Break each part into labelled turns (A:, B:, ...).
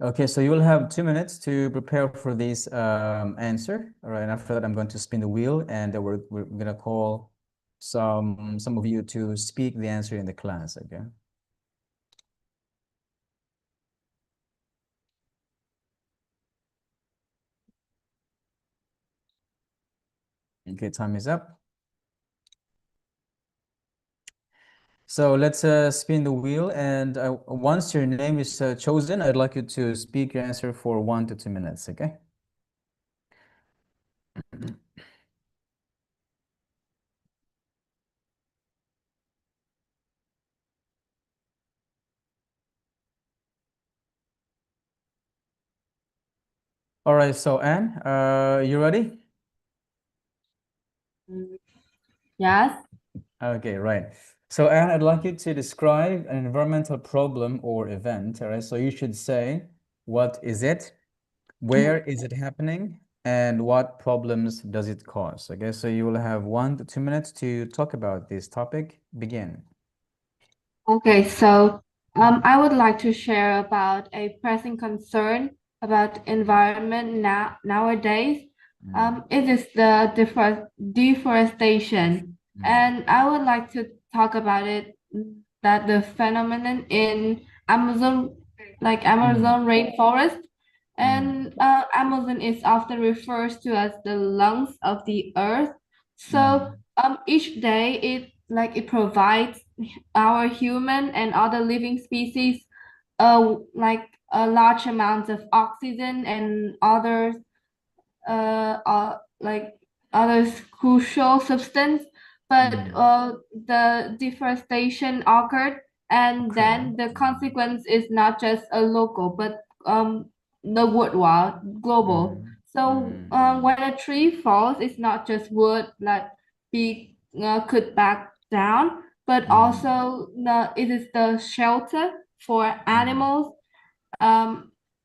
A: Okay, so you will have 2 minutes to prepare for this answer. All right, and after that, I'm going to spin the wheel, and we're gonna call some of you to speak the answer in the class. Okay. Okay, time is up. So let's spin the wheel, and once your name is chosen, I'd like you to speak your answer for 1 to 2 minutes. Okay. All right. So Anne, you ready?
B: Yes.
A: Okay, right. So Anne, I'd like you to describe an environmental problem or event. All right. So you should say, what is it? Where is it happening? And what problems does it cause? Okay, so you will have 1 to 2 minutes to talk about this topic. Begin.
B: Okay, so I would like to share about a pressing concern about environment nowadays.
A: Mm,
B: It is the deforestation,
A: mm,
B: and I would like to talk about it that the phenomenon in Amazon, like
A: mm,
B: Amazon rainforest,
A: mm,
B: and Amazon is often refers to as the lungs of the earth. So
A: mm,
B: each day it provides our human and other living species like a large amount of oxygen and like other crucial substance, but
A: mm.
B: the deforestation occurred, and
A: Okay.
B: then the consequence is not just a local but the worldwide global.
A: Mm,
B: So
A: mm, mm,
B: when a tree falls, it's not just wood that be cut back down, but
A: mm,
B: also it is the shelter for
A: mm,
B: animals,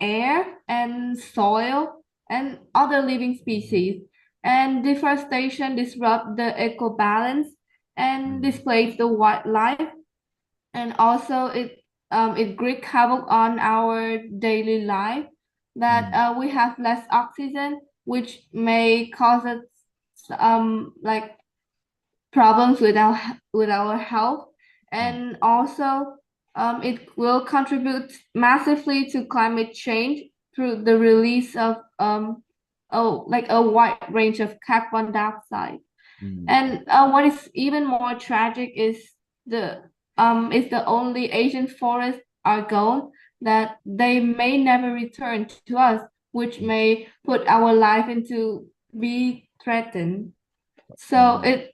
B: air and soil and other living species. And deforestation disrupts the eco balance and
A: mm,
B: displaces the wildlife, and also it wreaks havoc on our daily life. That
A: mm,
B: we have less oxygen, which may cause us like problems with our health,
A: mm,
B: and also it will contribute massively to climate change through the release of like a wide range of carbon dioxide.
A: mm,
B: And what is even more tragic is the only Asian forests are gone, that they may never return to us, which
A: mm,
B: may put our life into be threatened. So
A: mm,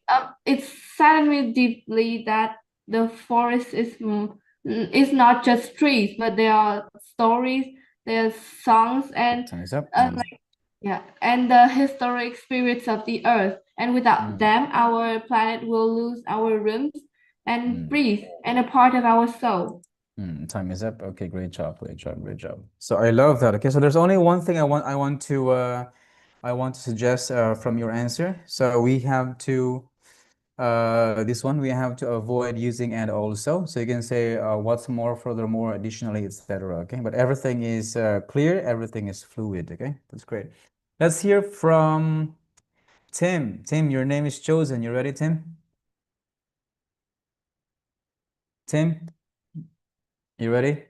B: it saddened me deeply that the forest is not just trees, but there are stories, there's songs,
A: okay,
B: and
A: time is up.
B: like yeah, and the historic spirits of the earth. And without
A: Mm,
B: them, our planet will lose our rooms and
A: mm,
B: breathe, and a part of our soul.
A: time is up. Okay, great job, great job, great job. So I love that. Okay, so there's only one thing I want to suggest from your answer. So we have to this one we have to avoid using and also. So you can say what's more, furthermore, additionally, etc. Okay, but everything is clear, everything is fluid. Okay, that's great. Let's hear from Tim. Tim, your name is chosen. You ready, Tim? Tim, you ready?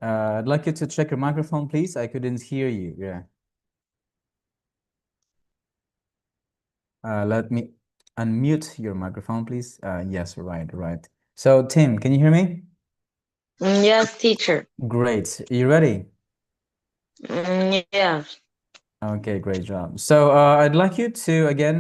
A: I'd like you to check your microphone, please. I couldn't hear you. Yeah. Let me unmute your microphone, please. Yes, right, right. So, Tim, can you hear me?
C: Yes, teacher.
A: Great. You ready?
C: Yeah.
A: Okay, great job. So, I'd like you to again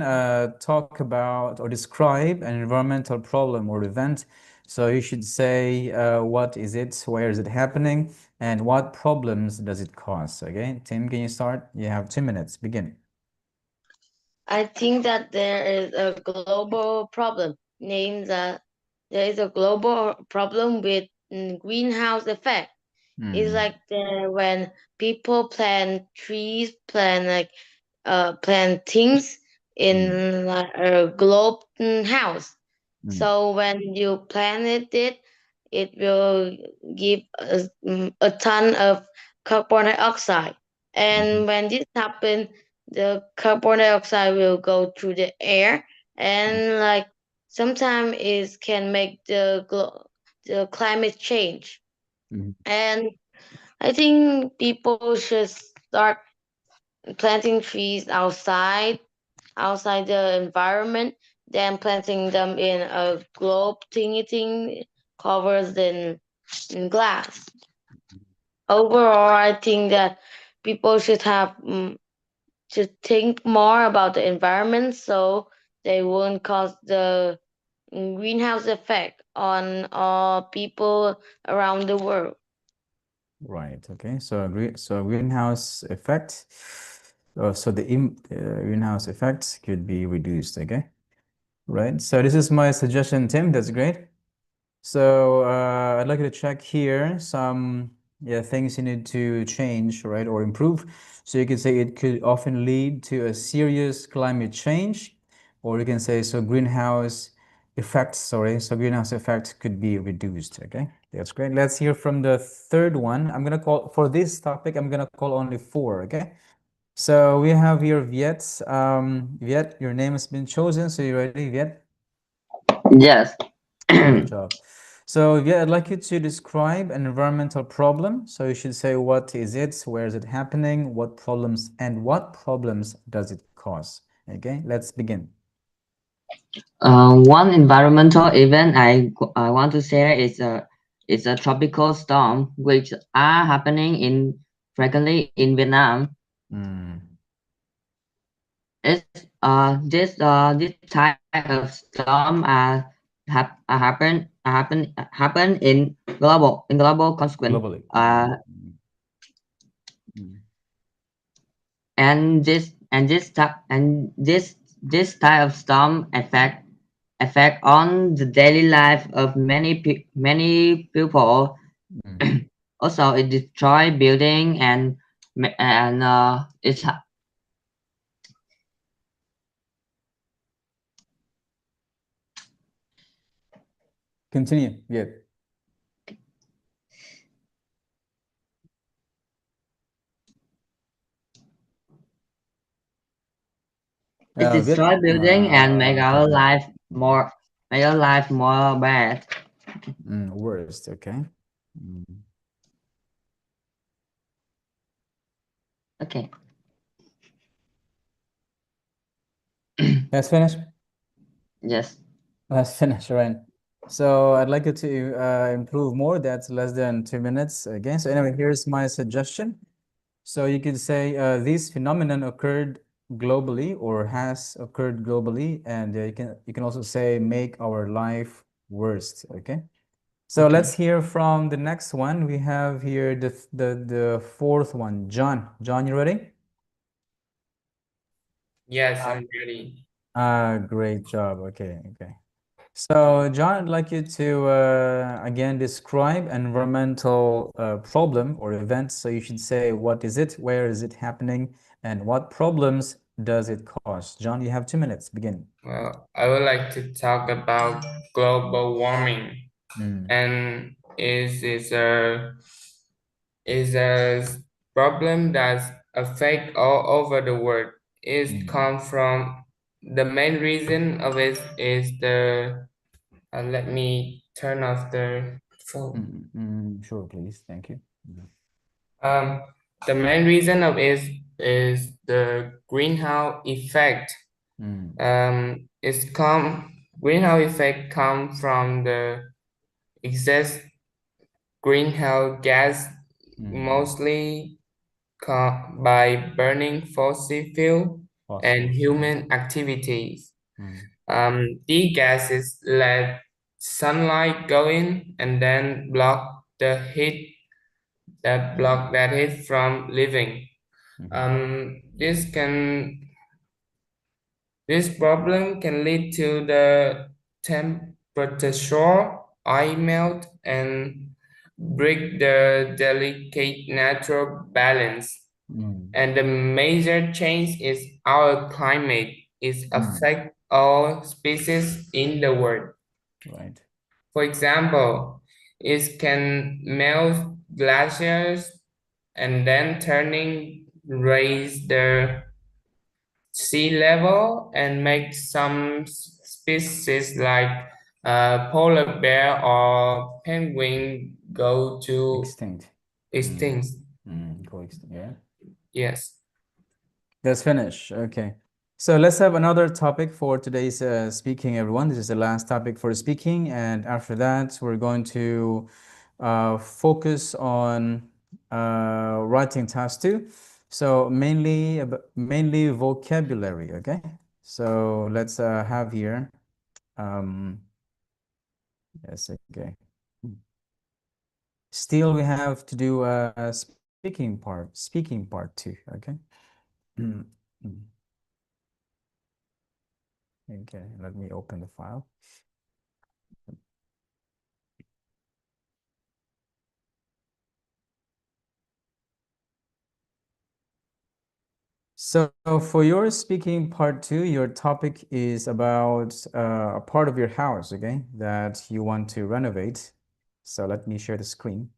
A: talk about or describe an environmental problem or event. So, you should say what is it, where is it happening, and what problems does it cause? Okay, Tim, can you start? You have 2 minutes. Begin.
C: I think that there is a global problem named that there is a global problem with greenhouse effect. It's
A: Mm,
C: like when people plant trees, plant things
A: mm,
C: in like a globe house.
A: mm,
C: So when you planted it, it will give us a ton of carbon dioxide. And when this happens, the carbon dioxide will go through the air, and like sometimes it can make the climate change.
A: Mhm.
C: And I think people should start planting trees outside the environment, than planting them in a globe thingy thing covers in glass. Overall, I think that people should think more about the environment, so they won't cause the greenhouse effect on all people around the world.
A: Right. Okay. So greenhouse effect. So the greenhouse effect could be reduced. Okay. Right. So this is my suggestion, Tim. That's great. So I'd like you to check here some things you need to change, right, or improve. So you can say it could often lead to a serious climate change, or you can say so greenhouse effects, sorry, so greenhouse effect could be reduced. Okay, that's great. Let's hear from the third one. I'm gonna call for this topic, I'm gonna call only four. Okay. So we have here Viet. Viet, your name has been chosen. So you ready, Viet?
D: Yes.
A: Great job. So yeah, I'd like you to describe an environmental problem. So you should say what is it, where is it happening, what problems does it cause? Okay, let's begin.
D: One environmental event I want to share is a tropical storm which are happening in frequently in Vietnam.
A: Mm,
D: It's this type of storm happen in global consequence.
A: globally. Mm,
D: And this type of storm affect on the daily life of many people.
A: mm.
D: Also, it destroy building and it's
A: Continue. Yeah.
D: it
A: Viet.
D: destroy building and make
A: Okay.
D: our life
A: Mm,
D: more bad.
A: worst. Okay. Mm.
D: Okay.
A: Let's finish.
D: Yes.
A: Let's finish, right? So I'd like you to improve more. That's less than 2 minutes. Again, so anyway, here's my suggestion. So you could say this phenomenon occurred globally or has occurred globally, and you can also say make our life worst. Okay. So
D: Okay.
A: let's hear from the next one. We have here the fourth one. John. John, you ready?
E: Yes, I'm ready.
A: Great job. Okay. Okay. So, John, I'd like you to again describe environmental problem or event. So you should say what is it, where is it happening, and what problems does it cause? John, you have 2 minutes. Begin.
E: Well, I would like to talk about global warming,
A: Mm,
E: and is a problem that affect all over the world. It
A: mm,
E: come from the main reason of it is the let me turn off the phone.
A: sure, please. Thank you. Mm,
E: Um, the main reason of is the greenhouse effect.
A: mm,
E: It's come greenhouse effect come from the excess greenhouse gas,
A: mm.
E: mostly by burning fossil fuel and
A: Fossils.
E: human activities.
A: Mm,
E: These gases let sunlight go in and then block that heat from leaving.
A: mhm,
E: Um, this can this problem can lead to the temperature, ice melt, and break the delicate natural balance.
A: mm,
E: And the major change is our climate is
A: mm.
E: affect all species in the world.
A: Right.
E: For example, It can melt glaciers and then raise the sea level and make some species like polar bear or penguin go to
A: Extinct.
E: extinct.
A: Go extinct. Yeah.
E: Yes.
A: Let's finish. Okay. So let's have another topic for today's speaking, everyone. This is the last topic for speaking, and after that, we're going to focus on writing task 2. So mainly vocabulary. Okay. So let's have here. Yes. Okay. Still, we have to do a speaking part 2. Okay. Okay, let me open the file. So for your speaking part 2, your topic is about a part of your house, okay, that you want to renovate. So let me share the screen.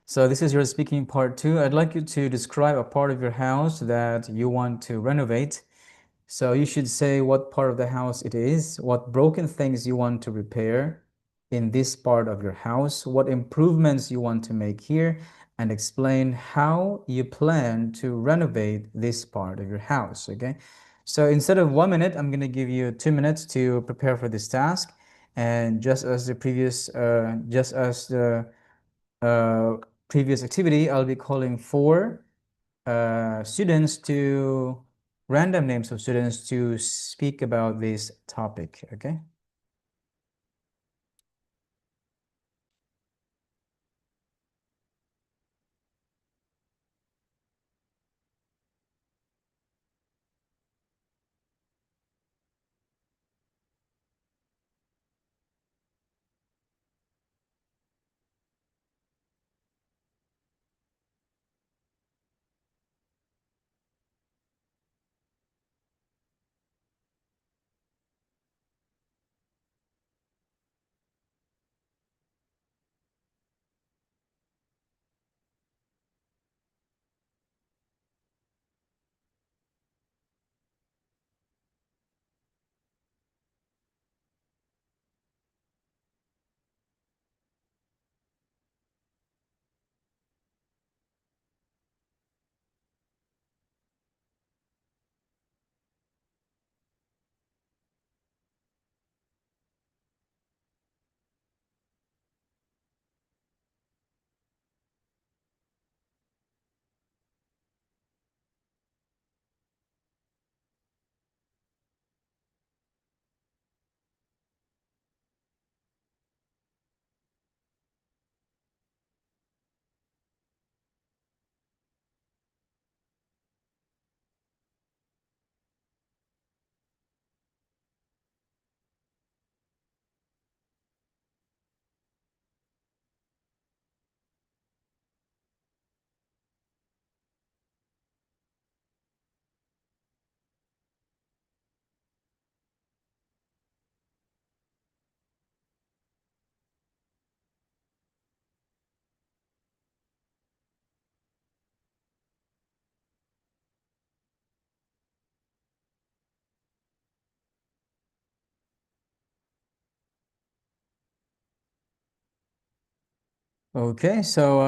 A: So this is your speaking part 2. I'd like you to describe a part of your house that you want to renovate. So you should say what part of the house it is, what broken things you want to repair in this part of your house, what improvements you want to make here, and explain how you plan to renovate this part of your house, okay? So instead of 1 minute, I'm gonna give you 2 minutes to prepare for this task. And just as the previous activity, I'll be calling 4 students to random names of students to speak about this topic, okay? Okay, so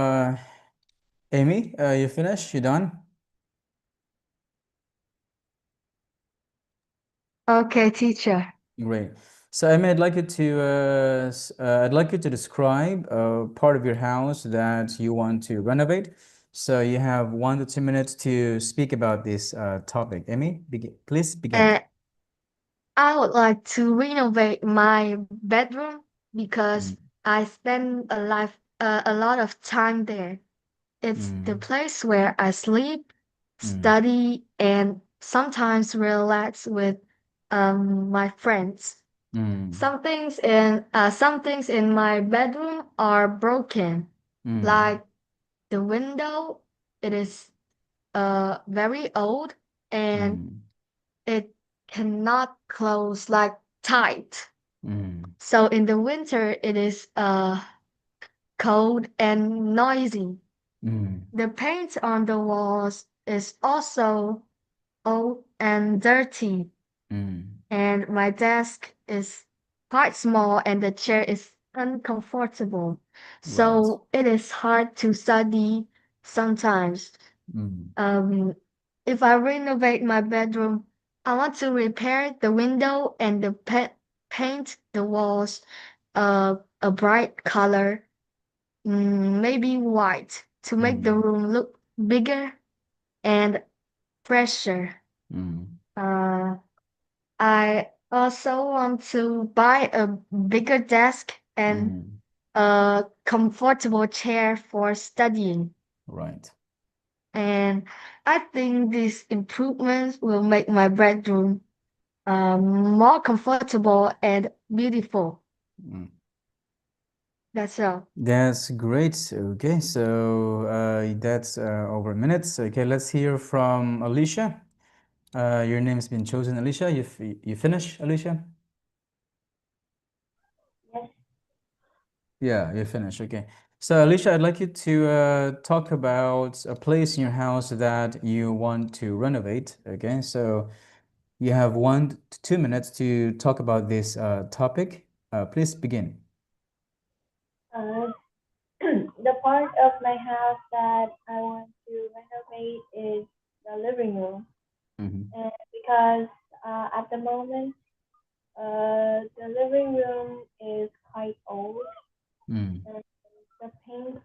A: Amy, you finished? You done?
B: Okay, teacher.
A: Great. So Amy, I'd like you to describe a part of your house that you want to renovate. So you have 1 to 2 minutes to speak about this topic. Amy, please begin.
F: I would like to renovate my bedroom because I spend a lot of time there. It's the place where I sleep, study, and sometimes relax with my friends. Some things in my bedroom are broken, like the window. It is very old and it cannot close like tight. So in the winter, it is cold and noisy. The paint on the walls is also old and dirty, and my desk is quite small and the chair is uncomfortable. So it is hard to study sometimes. If I renovate my bedroom, I want to repair the window and paint the walls a bright color, maybe white, to make the room look bigger and fresher. I also want to buy a bigger desk and a comfortable chair for studying.
A: Right.
F: And I think these improvements will make my bedroom more comfortable and beautiful. That's all.
A: That's great. Okay, so that's over minutes. Okay, let's hear from Alicia. Your name's been chosen, Alicia. You finish, Alicia?
G: Yes.
A: Yeah, you finish. Okay. So, Alicia, I'd like you to talk about a place in your house that you want to renovate. Okay, so you have 1 to 2 minutes to talk about this topic. Please begin.
G: The part of my house that I want to renovate is the living room. And because at the moment, the living room is quite old, and the paint,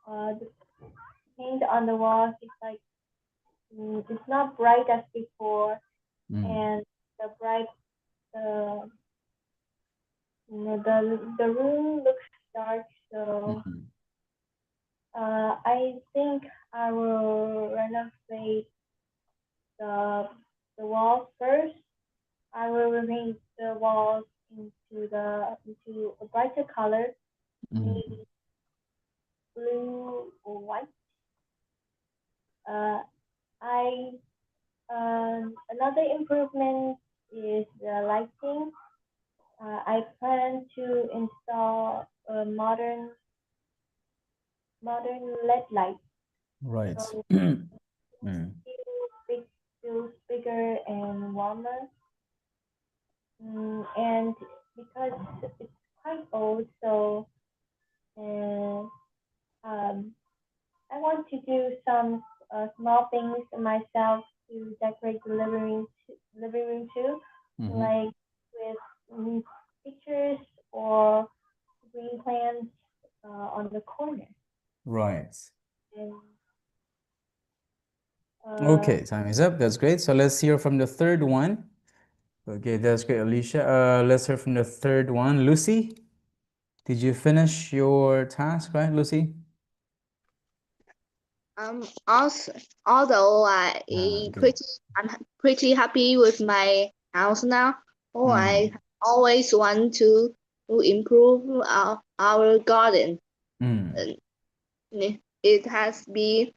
G: the paint on the walls is like it's not bright as before, and the bright, the the room looks dark. So I think I will renovate the walls first. I will repaint the walls into a brighter color, maybe blue or white. I Another improvement is the lighting. I plan to install a modern LED light.
A: Right.
G: So feels bigger and warmer. And because it's quite old, so I want to do some small things myself to decorate the living room too, like with pictures or green plants on the corner.
A: Right.
G: And,
A: Okay, time is up. That's great. So let's hear from the third one. Okay, that's great, Alicia. Let's hear from the third one. Lucy, did you finish your task, right, Lucy?
H: Also, although
A: good.
H: I'm pretty happy with my house now. I always want to improve our garden. It has been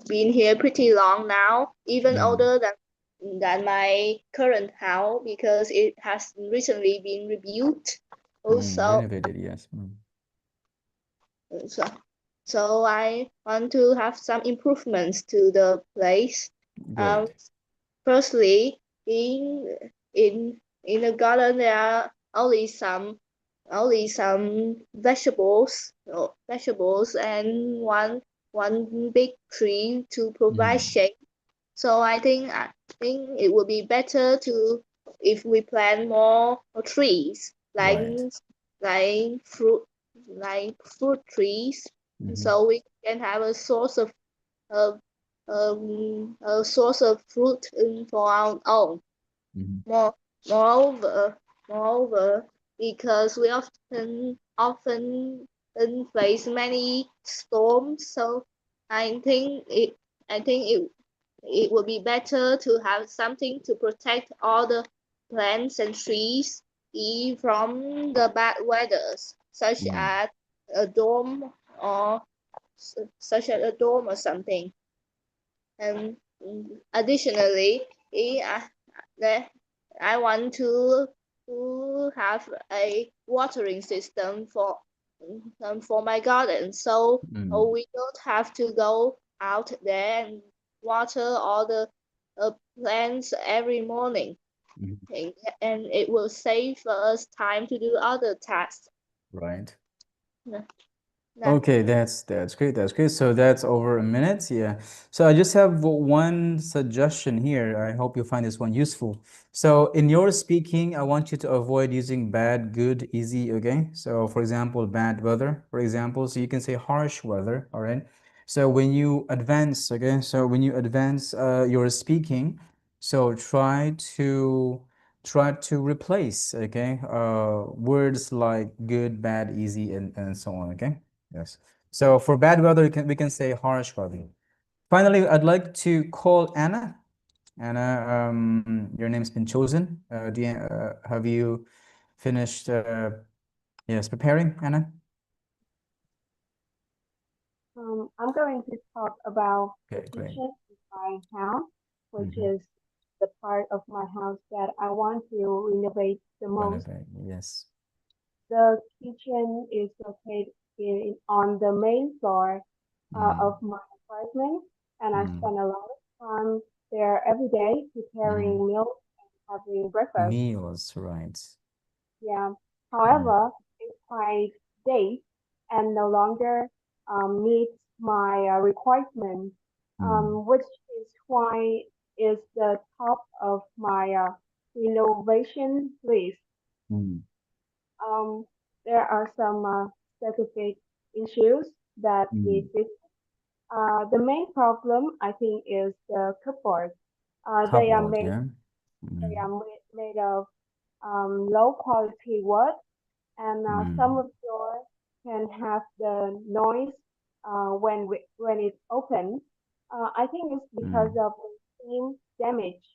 H: here pretty long now, even older than my current house because it has recently been rebuilt. Also,
A: Renovated, yes.
H: so I want to have some improvements to the place.
A: Great.
H: Firstly, in the garden there are only some vegetables and one big tree to provide shade. So I think it would be better if we plant more trees like fruit trees, so we can have a source of uh, fruit for our own. Moreover, because we often face many storms, so I think it would be better to have something to protect all the plants and trees from the bad weathers, such as a dome or something. And additionally, I want to to have a watering system for my garden, so we don't have to go out there and water all the plants every morning. And it will save us time to do other tasks.
A: Right.
H: Yeah.
A: Okay, that's great. That's great. So that's over a minute. Yeah. So I just have one suggestion here. I hope you find this one useful. So in your speaking, I want you to avoid using bad, good, easy. Okay. So for example, bad weather, for example. So you can say harsh weather. All right. So when you advance, okay. So when you advance your speaking, so try to replace, okay, words like good, bad, easy, and so on. Okay. Yes. So for bad weather, we can say harsh weather. Finally, I'd like to call Anna. Anna, your name's been chosen. Have you finished? Yes, preparing, Anna.
G: I'm going to talk about the
A: Okay, great.
G: kitchen in my house, which
A: Mhm.
G: is the part of my house that I want to renovate the most.
A: Renovate. Yes.
G: The kitchen is located on the main floor of my apartment, and I spend a lot of time there every day preparing meals and having breakfast.
A: Meals, right.
G: Yeah. However, it's quite dated and no longer meets my requirements, which is why it's the top of my renovation list.
A: Mm.
G: Um, there are some specific issues that need fixing. The main problem, I think, is the cupboard. They are
A: Cupboard,
G: made
A: yeah.
G: they are made of low quality wood, and some of doors can have the noise when it's open. I think it's because of the steam damage.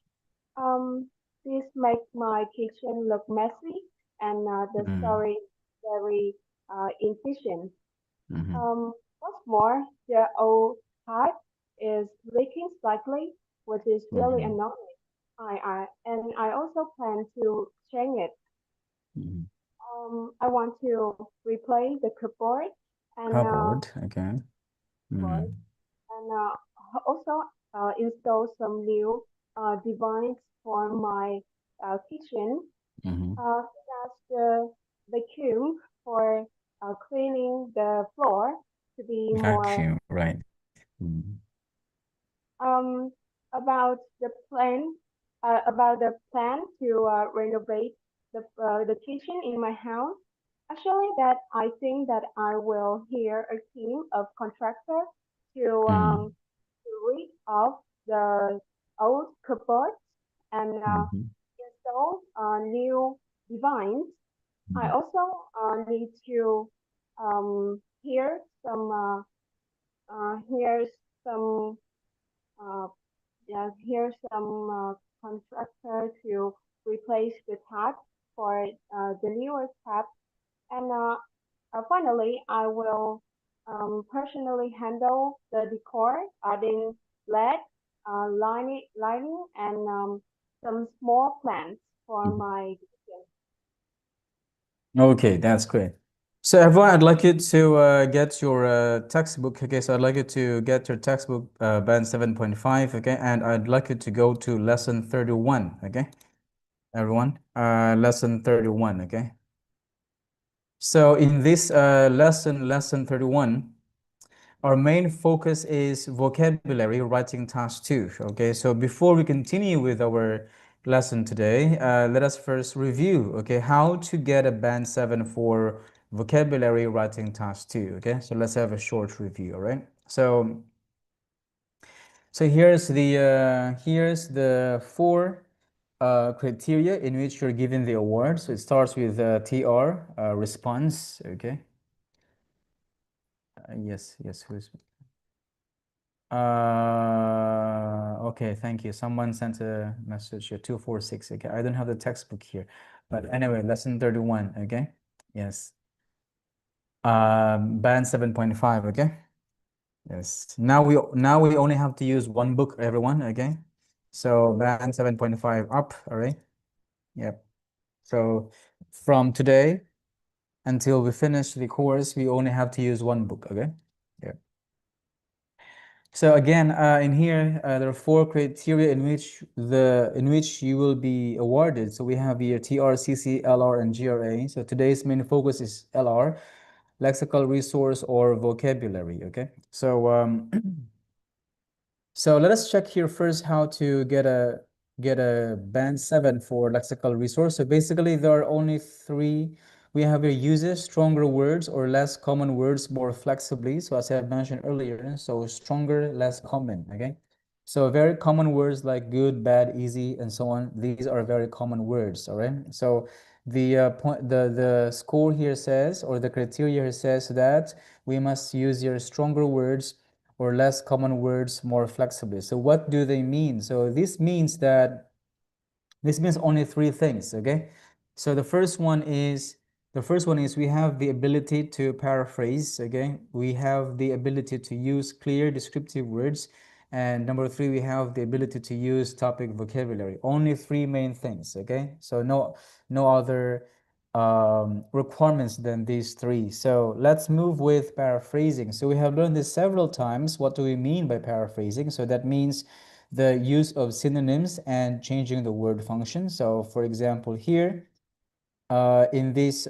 G: Um, this makes my kitchen look messy and the storage very inefficient. What's more, the old pipe is leaking slightly, which is really annoying. I also plan to change it. I want to replace the cupboard and
A: Cupboard, okay.
G: board, and also install some new device for my kitchen. That's the vacuum for cleaning the floor to be more.
A: Vacuum, right.
G: Um, about the plan to renovate the kitchen in my house. Actually, that I think that I will hire a team of contractors to rid off the old cupboards and install new designs. I also need to hear some here's some uh, yeah, here's some contractor to replace the tap for the newer tap. And finally, I will personally handle the decor, adding LED, lighting, and some small plants for my kitchen.
A: Okay, that's great. So everyone, I'd like you to get your textbook. Okay, so I'd like you to get your textbook, band 7.5. Okay, and I'd like you to go to lesson 31. Okay, everyone, lesson 31. Okay. So in this lesson 31, our main focus is vocabulary writing task 2. Okay, so before we continue with our lesson today, let us first review, okay, how to get a band 7 for vocabulary writing task 2. Okay, so let's have a short review. All right, so here's the four criteria in which you're given the award. So it starts with TR, response. Okay. Yes, who's okay, thank you. Someone sent a message here, 246. Okay, I don't have the textbook here, but anyway, lesson 31. Okay, yes. Band 7.5. Okay, yes. Now we only have to use one book, everyone. Okay, so band 7.5 up. All right. Yep. So from today until we finish the course, we only have to use one book, okay? Yeah. So again, in here, there are 4 criteria in which you will be awarded. So we have here TRCC, LR, and GRA. So today's main focus is LR, lexical resource or vocabulary, okay? So so let us check here first how to get a band 7 for lexical resource. So basically there are only 3. We have here uses stronger words or less common words more flexibly. So as I have mentioned earlier, so stronger, less common, okay? So very common words like good, bad, easy, and so on. These are very common words, all right? So the score here says, or the criteria here says that we must use your stronger words or less common words more flexibly. So what do they mean? So this means only 3 things, okay? So the first one is we have the ability to paraphrase, okay? We have the ability to use clear descriptive words. And number 3, we have the ability to use topic vocabulary. Only 3 main things, okay? So no other requirements than these 3. So let's move with paraphrasing. So we have learned this several times. What do we mean by paraphrasing? So that means the use of synonyms and changing the word function. So for example, here, in these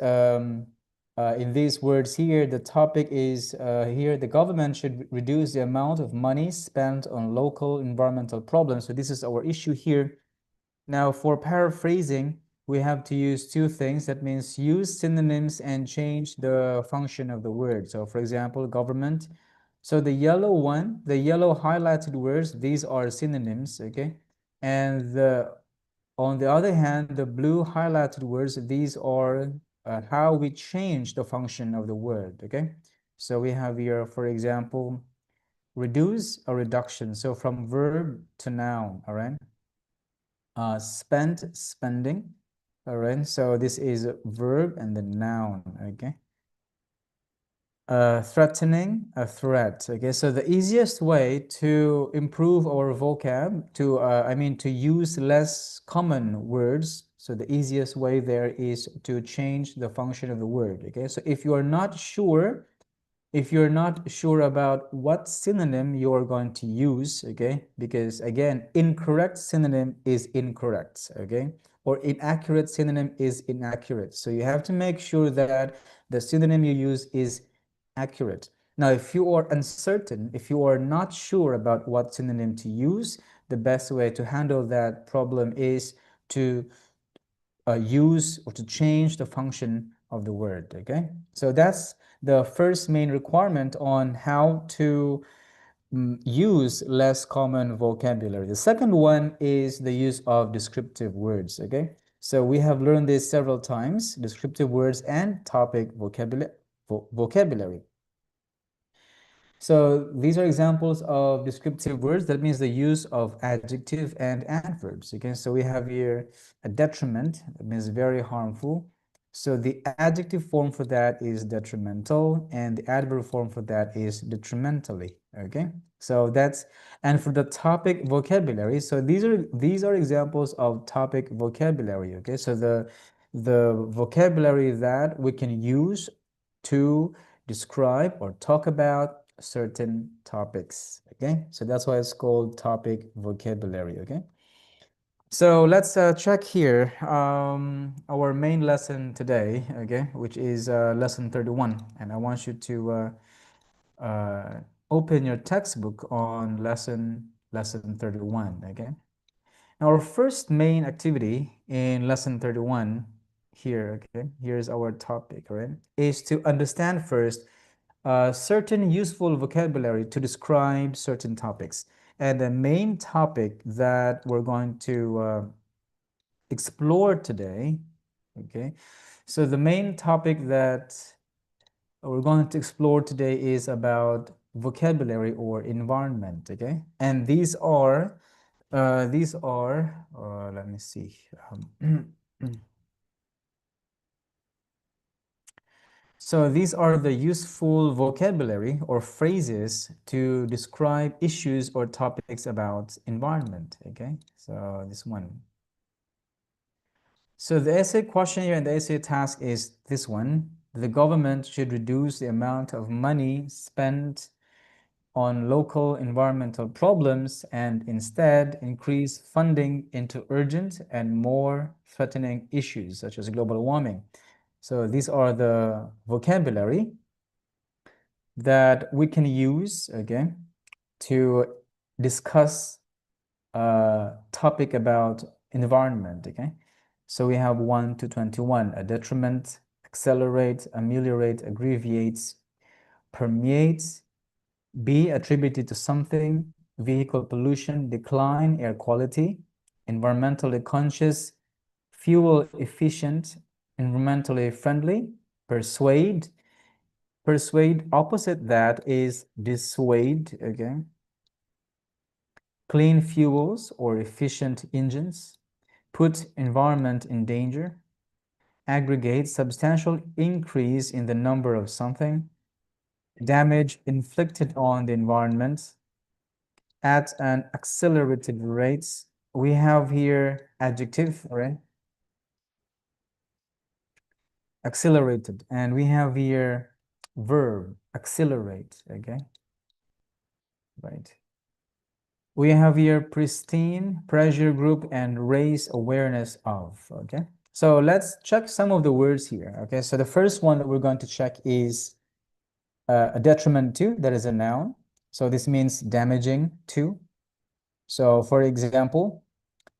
A: words here, the topic is here, the government should reduce the amount of money spent on local environmental problems. So this is our issue here. Now for paraphrasing, we have to use 2 things. That means use synonyms and change the function of the word. So for example, government. So the yellow highlighted words, these are synonyms, okay? And on the other hand, the blue highlighted words, these are how we change the function of the word, okay? So we have here, for example, reduce or reduction. So from verb to noun, all right? Spent, spending, all right? So this is a verb and the noun, okay? Threatening, a threat, okay? So the easiest way to improve our vocab, to use less common words, so the easiest way there is to change the function of the word, okay? So if you're not sure about what synonym you are going to use, okay? Because again, incorrect synonym is incorrect, okay? Or inaccurate synonym is inaccurate. So you have to make sure that the synonym you use is accurate. Now, if you are uncertain, if you are not sure about what synonym to use, the best way to handle that problem is to use or to change the function of the word, okay? So that's the first main requirement on how to use less common vocabulary. The second one is the use of descriptive words, okay? So we have learned this several times, descriptive words and topic vocabulary. So these are examples of descriptive words. That means the use of adjective and adverbs. Okay, so we have here a detriment. That means very harmful. So the adjective form for that is detrimental, and the adverb form for that is detrimentally. Okay, so that's, and for the topic vocabulary. So these are examples of topic vocabulary. Okay, so the vocabulary that we can use to describe or talk about certain topics, okay? So that's why it's called topic vocabulary, okay? So let's check here our main lesson today, okay, which is lesson 31. And I want you to open your textbook on lesson 31, okay? Now our first main activity in lesson 31 here, okay, here's our topic, right, is to understand first certain useful vocabulary to describe certain topics. And the main topic that we're going to explore today, okay, so the main topic that we're going to explore today is about vocabulary or environment, okay? And these are, let me see. So these are the useful vocabulary or phrases to describe issues or topics about environment, okay? So this one. So the essay question here and the essay task is this one. The government should reduce the amount of money spent on local environmental problems and instead increase funding into urgent and more threatening issues such as global warming. So these are the vocabulary that we can use again to discuss a topic about environment. Okay, so we have 1 to 21: a detriment, accelerate, ameliorate, aggravates, permeates, be attributed to something, vehicle pollution, decline, air quality, environmentally conscious, fuel efficient, environmentally friendly, persuade. Persuade, opposite that is dissuade, okay? Clean fuels or efficient engines, put environment in danger, aggregate, substantial increase in the number of something, damage inflicted on the environment at an accelerated rate. We have here adjective, right? Accelerated, and we have here verb, accelerate, okay? Right. We have here pristine, pressure group, and raise awareness of, okay? So let's check some of the words here, okay? So the first one that we're going to check is a detriment to, that is a noun. So this means damaging to. So for example,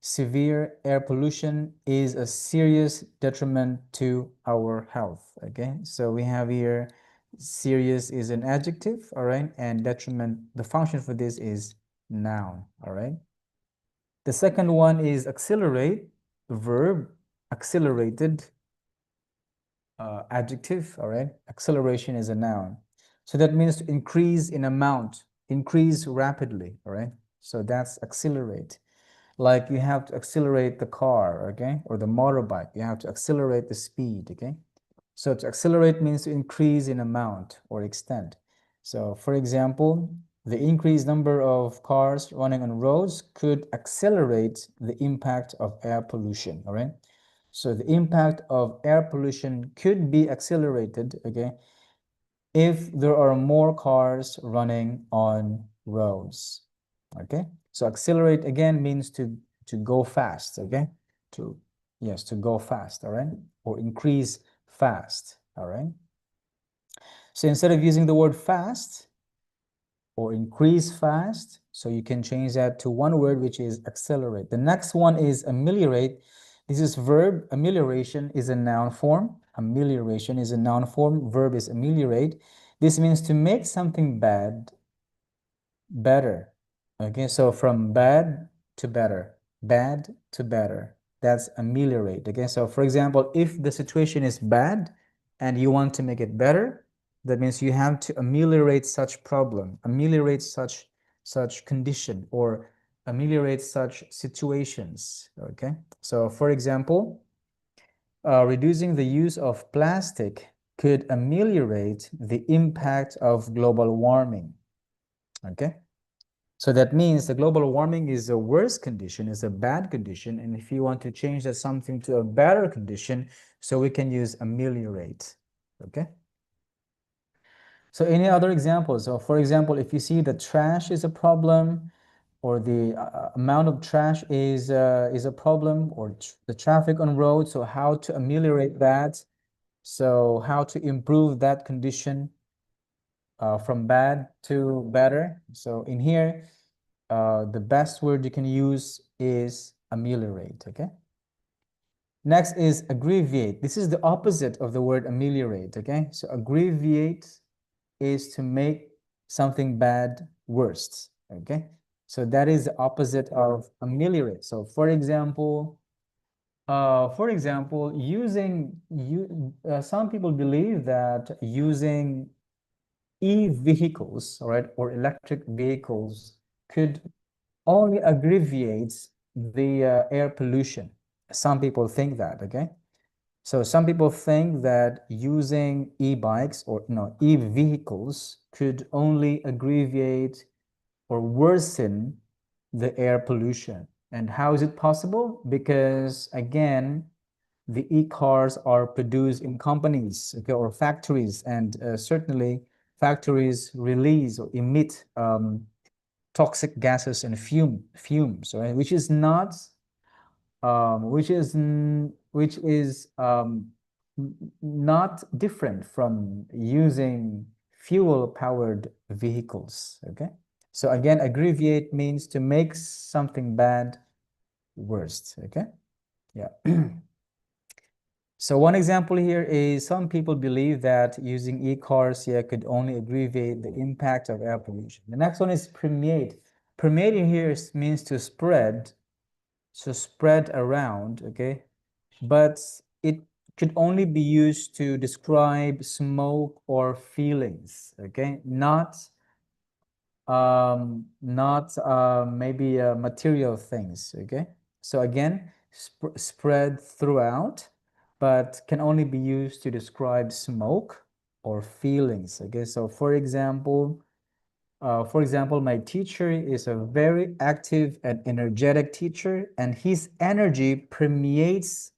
A: severe air pollution is a serious detriment to our health, okay? So we have here serious is an adjective, all right? And detriment, the function for this is noun, all right? The second one is accelerate, verb, accelerated, adjective, all right? Acceleration is a noun. So that means to increase in amount, increase rapidly, all right? So that's accelerate. Like you have to accelerate the car, okay? Or the motorbike, you have to accelerate the speed, okay? So to accelerate means to increase in amount or extent. So for example, the increased number of cars running on roads could accelerate the impact of air pollution, all right? So the impact of air pollution could be accelerated, okay, if there are more cars running on roads, okay? So accelerate again means to go fast, okay? To go fast, all right? Or increase fast, all right? So instead of using the word fast or increase fast, so you can change that to one word, which is accelerate. The next one is ameliorate. This is verb. Amelioration is a noun form. Amelioration is a noun form. Verb is ameliorate. This means to make something bad better. Okay, so from bad to better, bad to better. That's ameliorate. Okay, so for example, if the situation is bad and you want to make it better, that means you have to ameliorate such problem, ameliorate such condition, or ameliorate such situations. Okay, so for example, reducing the use of plastic could ameliorate the impact of global warming. Okay, so that means the global warming is a worse condition, is a bad condition, and if you want to change that something to a better condition, so we can use ameliorate. Okay, so any other examples? So for example, if you see the trash is a problem, or the amount of trash is a problem, or the traffic on roads, so how to ameliorate that? So how to improve that condition from bad to better? So in here, the best word you can use is ameliorate, okay? Next is aggravate. This is the opposite of the word ameliorate, okay? So aggravate is to make something bad worse, okay? So that is the opposite of ameliorate. So for example, some people believe that using e-vehicles, all right, or electric vehicles could only aggravates the air pollution. Some people think that, okay? So some people think that using e-bikes or e-vehicles could only aggravate or worsen the air pollution. And how is it possible? Because again, the e-cars are produced in companies, okay, or factories, and certainly factories release or emit toxic gases and fumes, right? Which is not not different from using fuel-powered vehicles. Okay, so again, aggravate means to make something bad worse. Okay, yeah. So one example here is some people believe that using e-cars could only aggravate the impact of air pollution. The next one is permeate. Permeating here means to spread around, okay? But it could only be used to describe smoke or feelings, okay? Not maybe material things, okay? So again, spread throughout, but can only be used to describe smoke or feelings, okay? So for example, my teacher is a very active and energetic teacher, and his energy permeates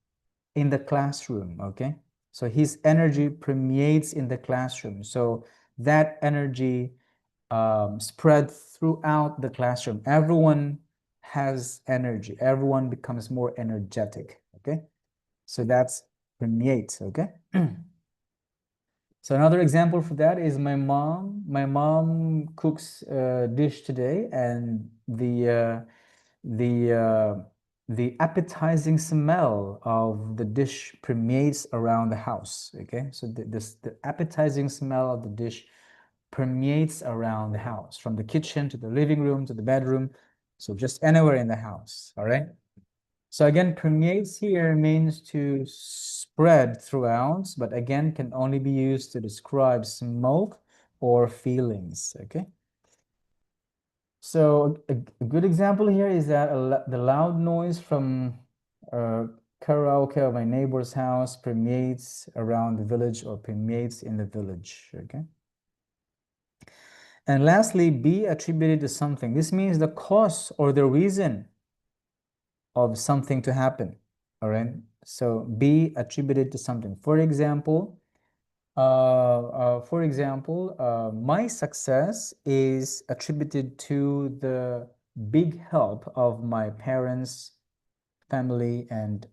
A: in the classroom, okay? So his energy permeates in the classroom. So that energy spread throughout the classroom. Everyone has energy. Everyone becomes more energetic, okay? So that's permeate, okay? So another example for that is my mom. My mom cooks a dish today, and the appetizing smell of the dish permeates around the house. Okay, so the appetizing smell of the dish permeates around the house, from the kitchen to the living room to the bedroom, so just anywhere in the house. All right. So again, permeates here means to spread throughout, but again can only be used to describe smoke or feelings. Okay. So a good example here is that the loud noise from karaoke of my neighbor's house permeates around the village or permeates in the village. Okay. And lastly, be attributed to something. This means the cause or the reason of something to happen. All right. So be attributed to something. For example, my success is attributed to the big help of my parents, family, and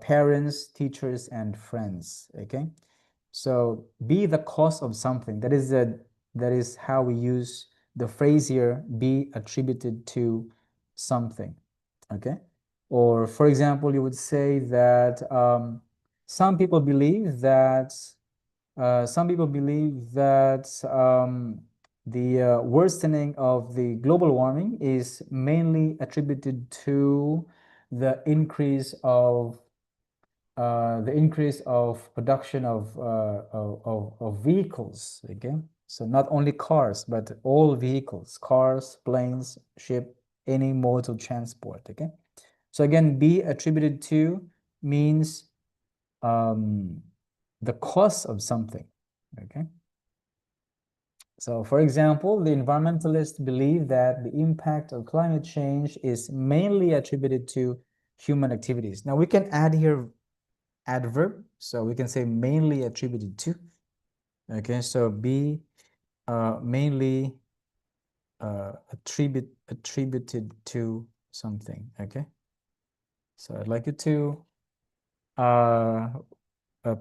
A: parents, teachers, and friends. Okay, so be the cause of something. That is how we use the phrase here. Be attributed to something. Okay, or for example, you would say that some people believe that the worsening of the global warming is mainly attributed to the increase of production of vehicles. Okay, so not only cars, but all vehicles, cars, planes, ship, any mode of transport. Okay, so again, be attributed to means the cause of something. Okay. So for example, the environmentalists believe that the impact of climate change is mainly attributed to human activities. Now we can add here adverb, so we can say mainly attributed to. Okay, so be mainly attributed to something. Okay, so I'd like you to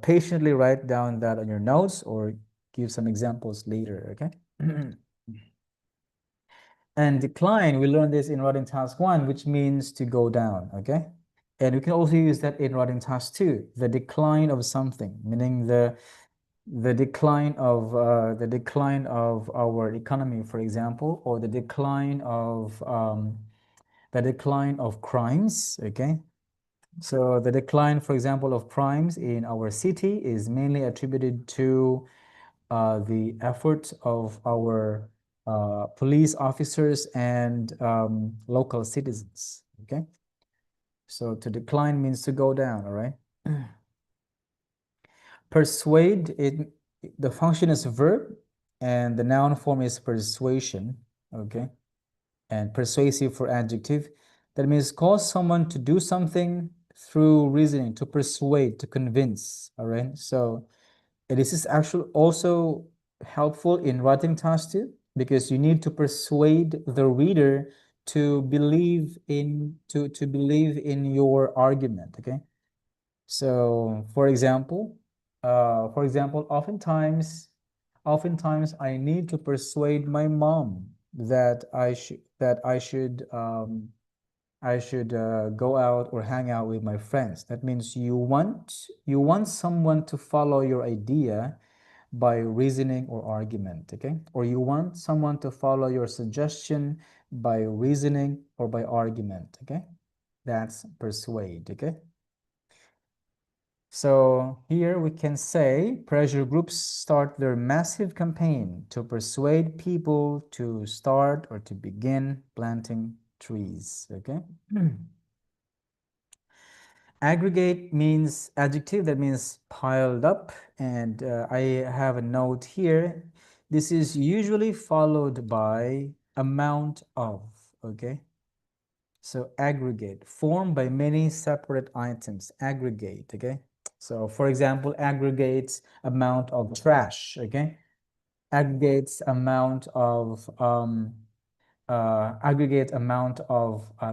A: patiently write down that on your notes or give some examples later. Okay. And decline, we learned this in writing task 1, which means to go down. Okay, and we can also use that in writing task 2, the decline of something, meaning the decline of our economy, for example, or the decline of crimes. Okay, so the decline, for example, of crimes in our city is mainly attributed to the efforts of our police officers and local citizens. Okay, so to decline means to go down. All right. Persuade, the function is a verb, and the noun form is persuasion. Okay, and persuasive for adjective. That means cause someone to do something through reasoning, to persuade, to convince. All right. So this is actually also helpful in writing tasks too, because you need to persuade the reader to believe in your argument. Okay. So for example, oftentimes I need to persuade my mom that I should go out or hang out with my friends. That means you want someone to follow your idea by reasoning or argument, okay? Or you want someone to follow your suggestion by reasoning or by argument, okay? That's persuade, okay? So here we can say pressure groups start their massive campaign to persuade people to start or to begin planting trees, okay? Aggregate means adjective, that means piled up, and I have a note here. This is usually followed by amount of, okay? So aggregate, formed by many separate items, aggregate, okay? So for example, aggregates amount of trash, okay? Aggregates amount of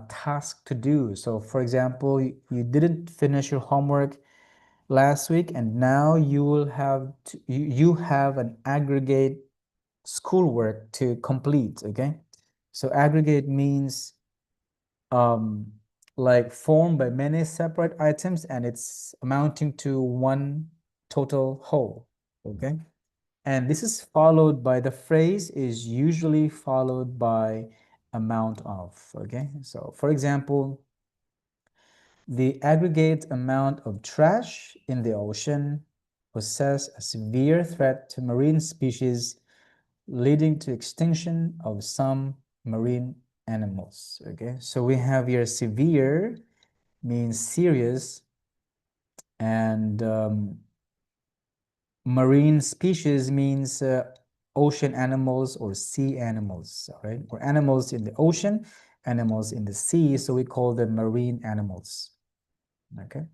A: task to do. So for example, you didn't finish your homework last week, and now you will have to, you have an aggregate schoolwork to complete, okay? So aggregate means like formed by many separate items, and it's amounting to one total whole, okay? And this is followed by, the phrase is usually followed by amount of, okay? So for example, the aggregate amount of trash in the ocean poses a severe threat to marine species, leading to extinction of some marine animals, okay? So we have here severe means serious, and marine species means ocean animals or sea animals, all right? Or animals in the ocean, animals in the sea, so we call them marine animals, okay?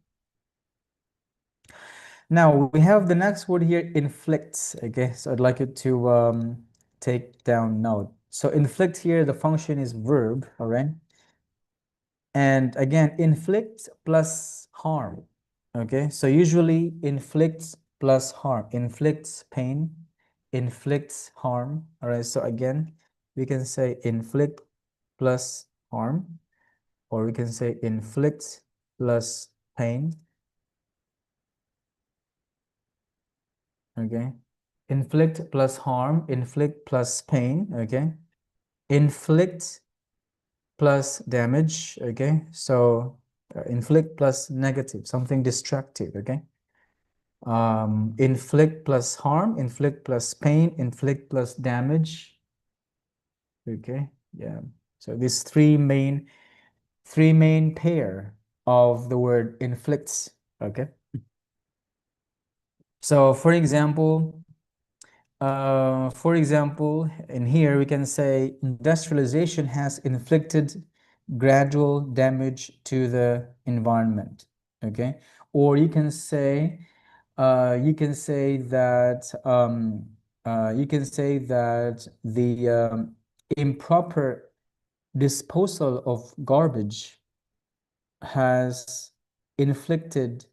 A: Now we have the next word here, inflicts, okay? So I'd like you to take down note. So inflict here, the function is verb, all right? And again, inflict plus harm, okay? So usually inflicts plus harm, inflicts pain, inflicts harm, all right? So again, we can say inflict plus harm, or we can say inflict plus pain, okay? Inflict plus harm, inflict plus pain, okay? Inflict plus damage, okay? So inflict plus negative, something destructive, okay? Inflict plus harm, inflict plus pain, inflict plus damage, okay? Yeah. So these three main pair of the word inflicts, okay? So for example, in here we can say industrialization has inflicted gradual damage to the environment, okay? Or you can say that the improper disposal of garbage has inflicted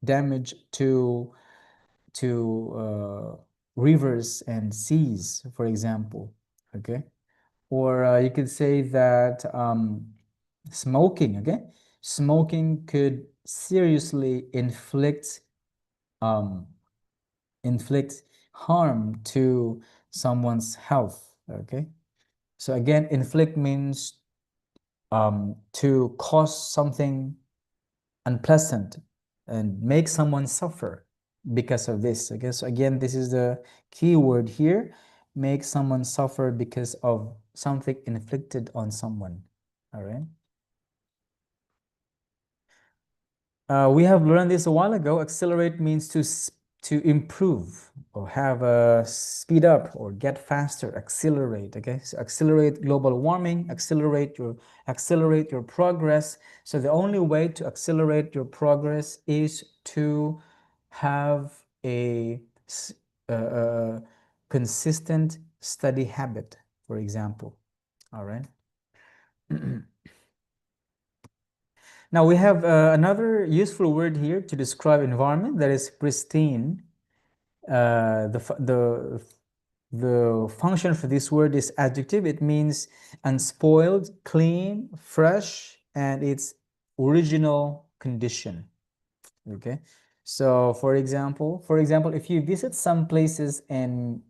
A: damage to rivers and seas, for example, okay? Or you could say that smoking, okay? Smoking could seriously inflict harm to someone's health, okay? So again, inflict means to cause something unpleasant and make someone suffer because of this, okay? So again, this is the key word here, make someone suffer because of something inflicted on someone, all right? We have learned this a while ago. Accelerate means to to improve or have a speed up or get faster, accelerate. Okay, so accelerate global warming, accelerate your progress. So the only way to accelerate your progress is to have a consistent study habit, for example. All right. Now we have another useful word here to describe environment, that is pristine. The function for this word is adjective. It means unspoiled, clean, fresh, and its original condition. Okay, so for example, if you visit some places in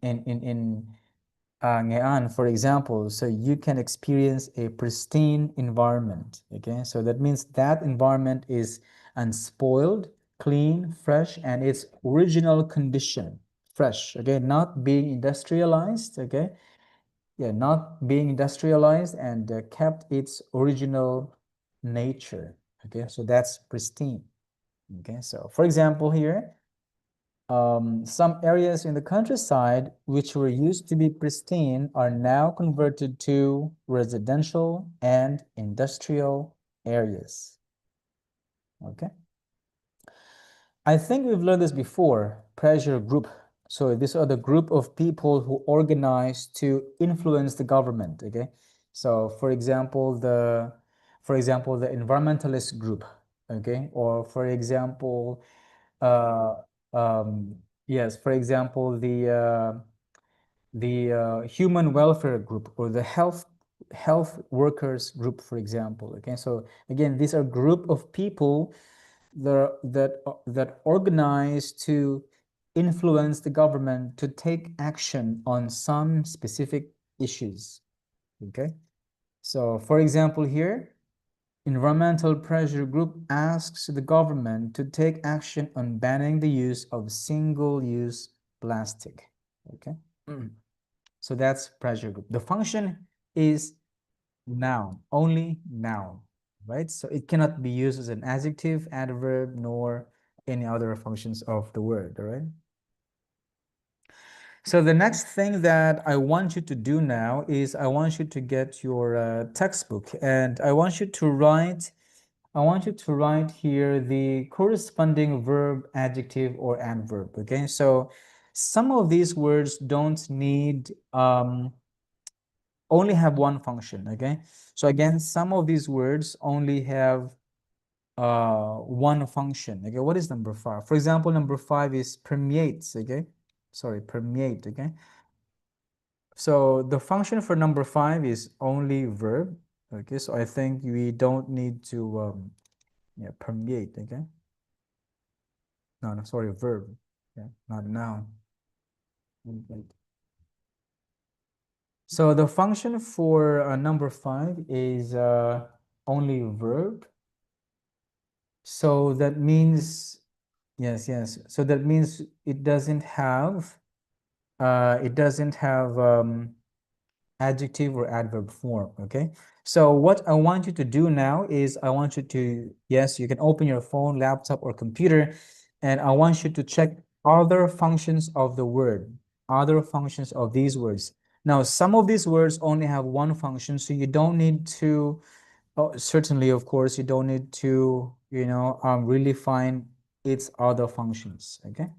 A: Ngayaan, for example, so you can experience a pristine environment. Okay, so that means that environment is unspoiled, clean, fresh, and its original condition. Fresh, okay, not being industrialized. Okay, yeah, not being industrialized, and kept its original nature. Okay, so that's pristine. Okay, so for example here, some areas in the countryside which were used to be pristine are now converted to residential and industrial areas. Okay. I think we've learned this before, pressure group. So these are the group of people who organize to influence the government. Okay. So for example, the environmentalist group. Okay. Or for example, yes, for example, the human welfare group, or the health workers group, for example. Okay, so again, these are group of people that organize to influence the government to take action on some specific issues. Okay, so for example here, environmental pressure group asks the government to take action on banning the use of single-use plastic. Okay. So that's pressure group. The function is noun, only noun, right? So it cannot be used as an adjective, adverb, nor any other functions of the word, all right? So the next thing that I want you to do now is I want you to get your textbook, and I want you to write here the corresponding verb, adjective, or adverb. Okay, so some of these words don't need only have one function. Okay, so again, some of these words only have one function. Okay, what is number 5? For example, number 5 is permeates. Okay, sorry, permeate. Okay, so the function for number 5 is only verb. Okay, so I think we don't need to yeah, permeate. Okay, no, sorry, verb. Yeah, not noun. Okay. So the function for number 5 is only verb. So that means, yes. So that means it doesn't have adjective or adverb form. Okay. So what I want you to do now is I want you to, yes, you can open your phone, laptop, or computer, and I want you to check other functions of the word, other functions of these words. Now, some of these words only have one function, so you don't need to, certainly, of course, you don't need to, really find its other functions. Okay.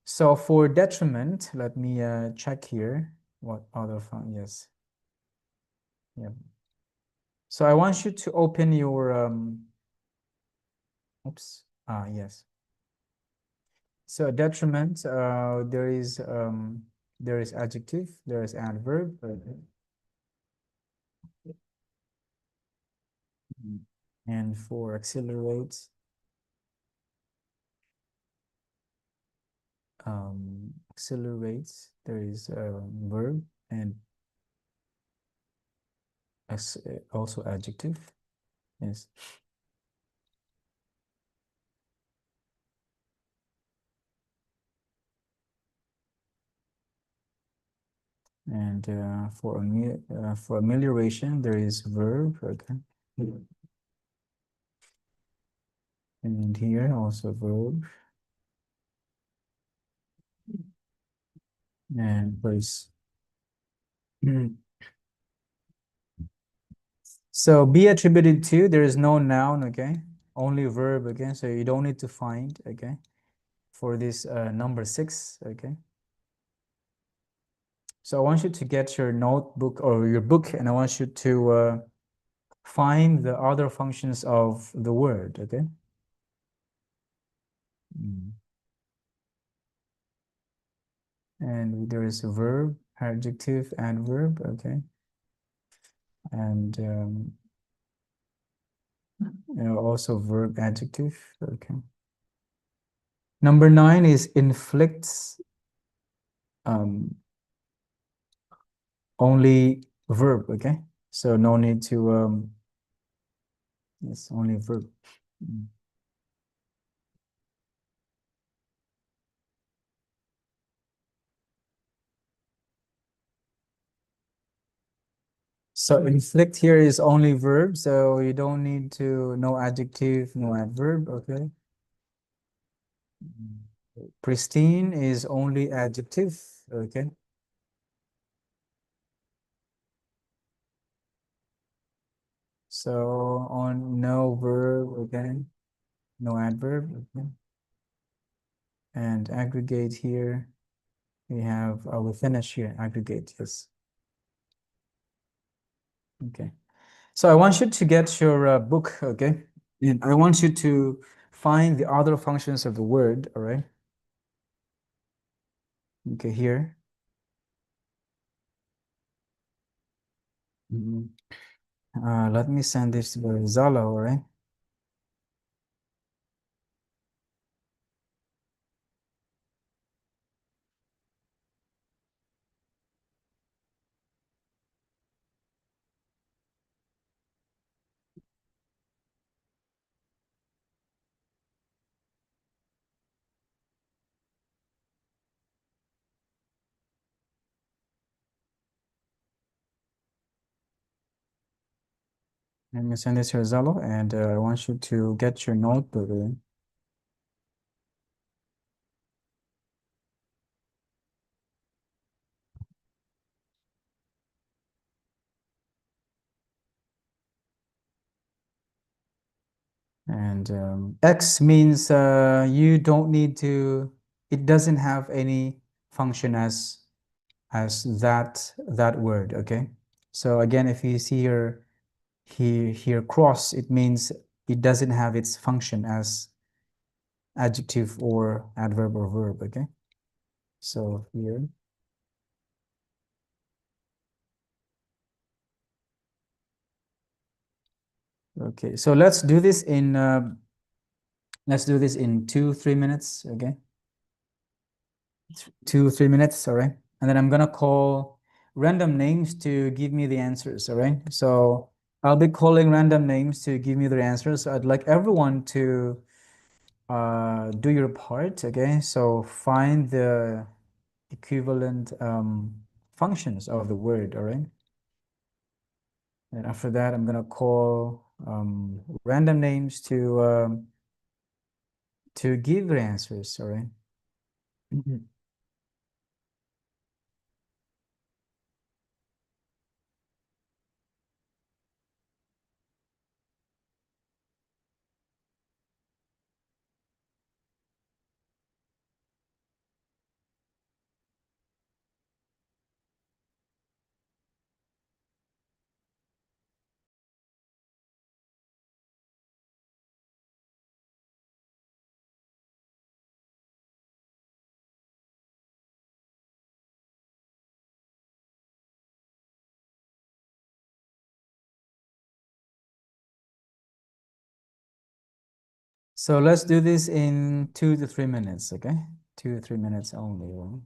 A: So for detriment, let me check here what other yes. Yeah. So I want you to open your oops. Yes. So detriment, there is adjective, there is adverb. And for accelerate, accelerates, there is a verb, and also adjective. Yes. And for amelioration, there is verb. Okay. And here also verb. And place. So be attributed to, there is no noun, okay? Only verb, okay? So you don't need to find, okay? For this number 6, okay? So I want you to get your notebook or your book, and I want you to find the other functions of the word, okay? And there is a verb, adjective, and verb, okay? And also verb, adjective, okay? Number 9 is inflicts, only verb, okay? So no need to, it's only verb. So inflict here is only verb, so you don't need to, no adjective, no adverb, okay? Pristine is only adjective, okay? So on no verb, okay? No adverb, okay? And aggregate here, we have, we finish here, aggregate, yes. Okay. So I want you to get your book, okay? And I want you to find the other functions of the word, all right? Okay, here. Let me send this to Zala, all right? Let me send this to Zalo, and I want you to get your notebook. And X means you don't need to, it doesn't have any function as that word, okay? So again, if you see here cross, it means it doesn't have its function as adjective or adverb or verb, okay? So here. Okay, so let's do this in 2-3 minutes, okay? 2-3 minutes, all right? And then I'm gonna call random names to give me the answers, all right? So I'll be calling random names to give me their answers. So I'd like everyone to do your part, okay? So find the equivalent functions of the word, all right? And after that, I'm gonna call random names to give their answers, all right? So let's do this in 2-3 minutes, okay? 2-3 minutes only.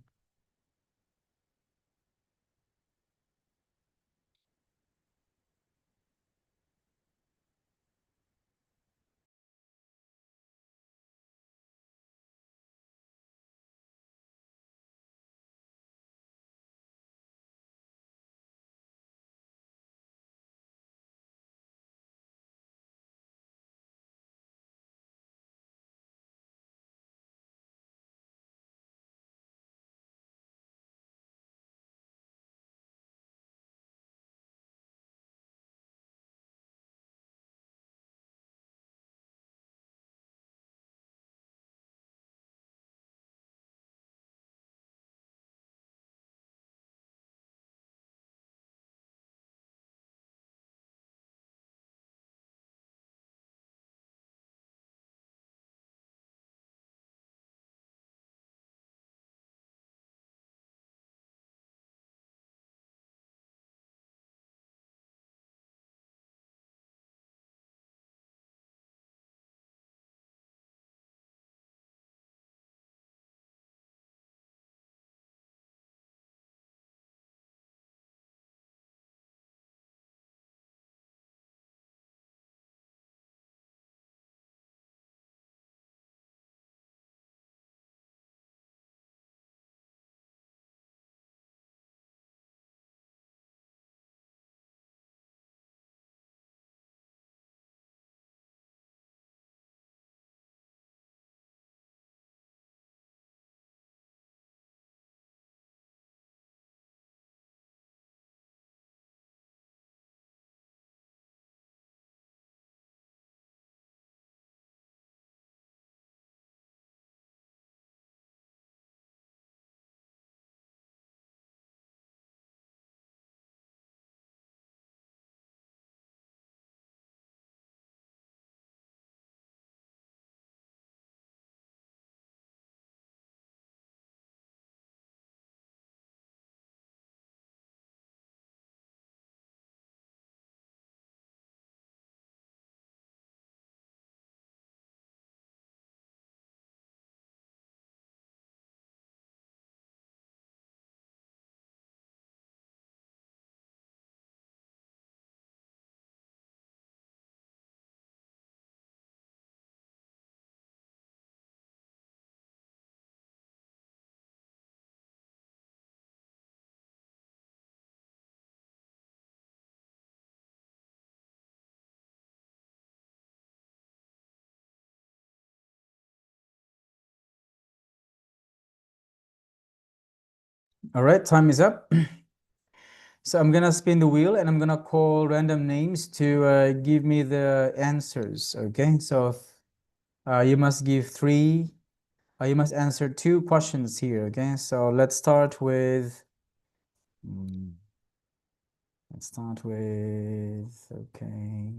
A: All right, time is up. So I'm gonna spin the wheel and I'm gonna call random names to give me the answers. Okay, so you must give three. You must answer two questions here. Okay, so let's start with. Let's start with. Okay.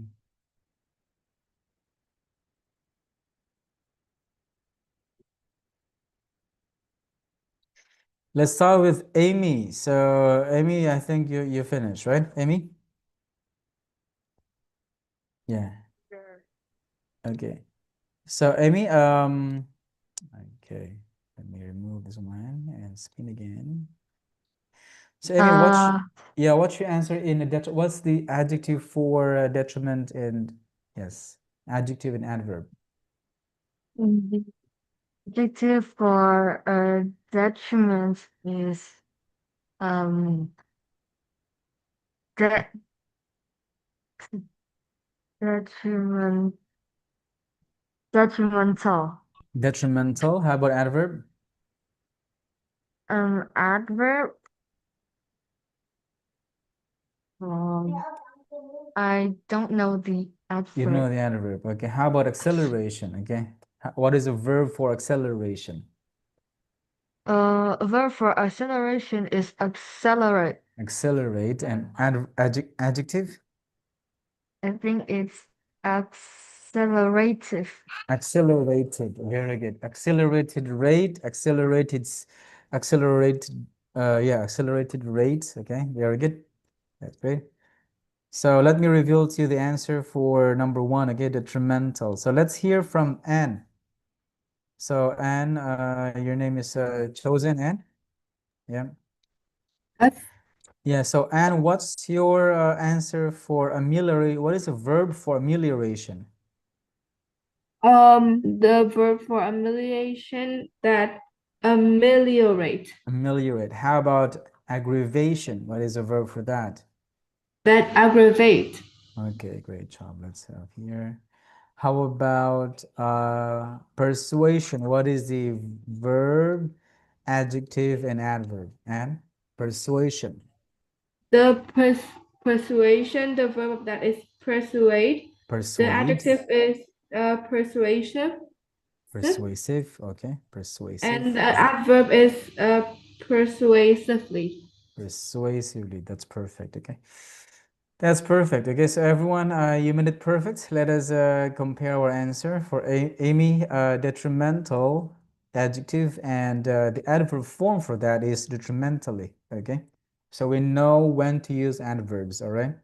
A: Let's start with Amy. So Amy, I think you finished, right, Amy? Yeah.
F: Sure.
A: Okay. So Amy, okay, let me remove this one and spin again. So Amy, what's your answer in a what's the adjective for detriment and yes, adjective and adverb?
F: The adjective for detriment is de detriment detrimental.
A: Detrimental. How about adverb?
F: Adverb. I don't know the
A: You know
F: adverb.
A: the adverb. Okay. How about acceleration? Okay. What is a verb for acceleration?
F: A verb for acceleration is accelerate.
A: Accelerate and adjective?
F: I think it's accelerative.
A: Accelerated. Very good. Accelerated rate. Accelerated. Yeah. Accelerated rate. Okay. Very good. That's great. So let me reveal to you the answer for number one. Okay. Detrimental. So let's hear from Anne. So Anne, your name is chosen, Anne. Yeah.
B: Yes.
A: Yeah. So Anne, what's your answer for ameliorate? What is a verb for amelioration?
B: The verb for ameliorate that ameliorate.
A: Ameliorate. How about aggravation? What is a verb for that?
B: That aggravate.
A: Okay, great job. Let's have here. How about persuasion? What is the verb, adjective, and adverb? And persuasion.
B: The persuasion, the verb of that is persuade. The
A: Persuade.
B: adjective is persuasive.
A: Persuasive. Okay, persuasive.
B: And the adverb is persuasively.
A: Persuasively. That's perfect. Okay. That's perfect. Okay, so everyone, you made it perfect. Let us compare our answer for Amy. Detrimental adjective, and the adverb form for that is detrimentally. Okay, so we know when to use adverbs. All right.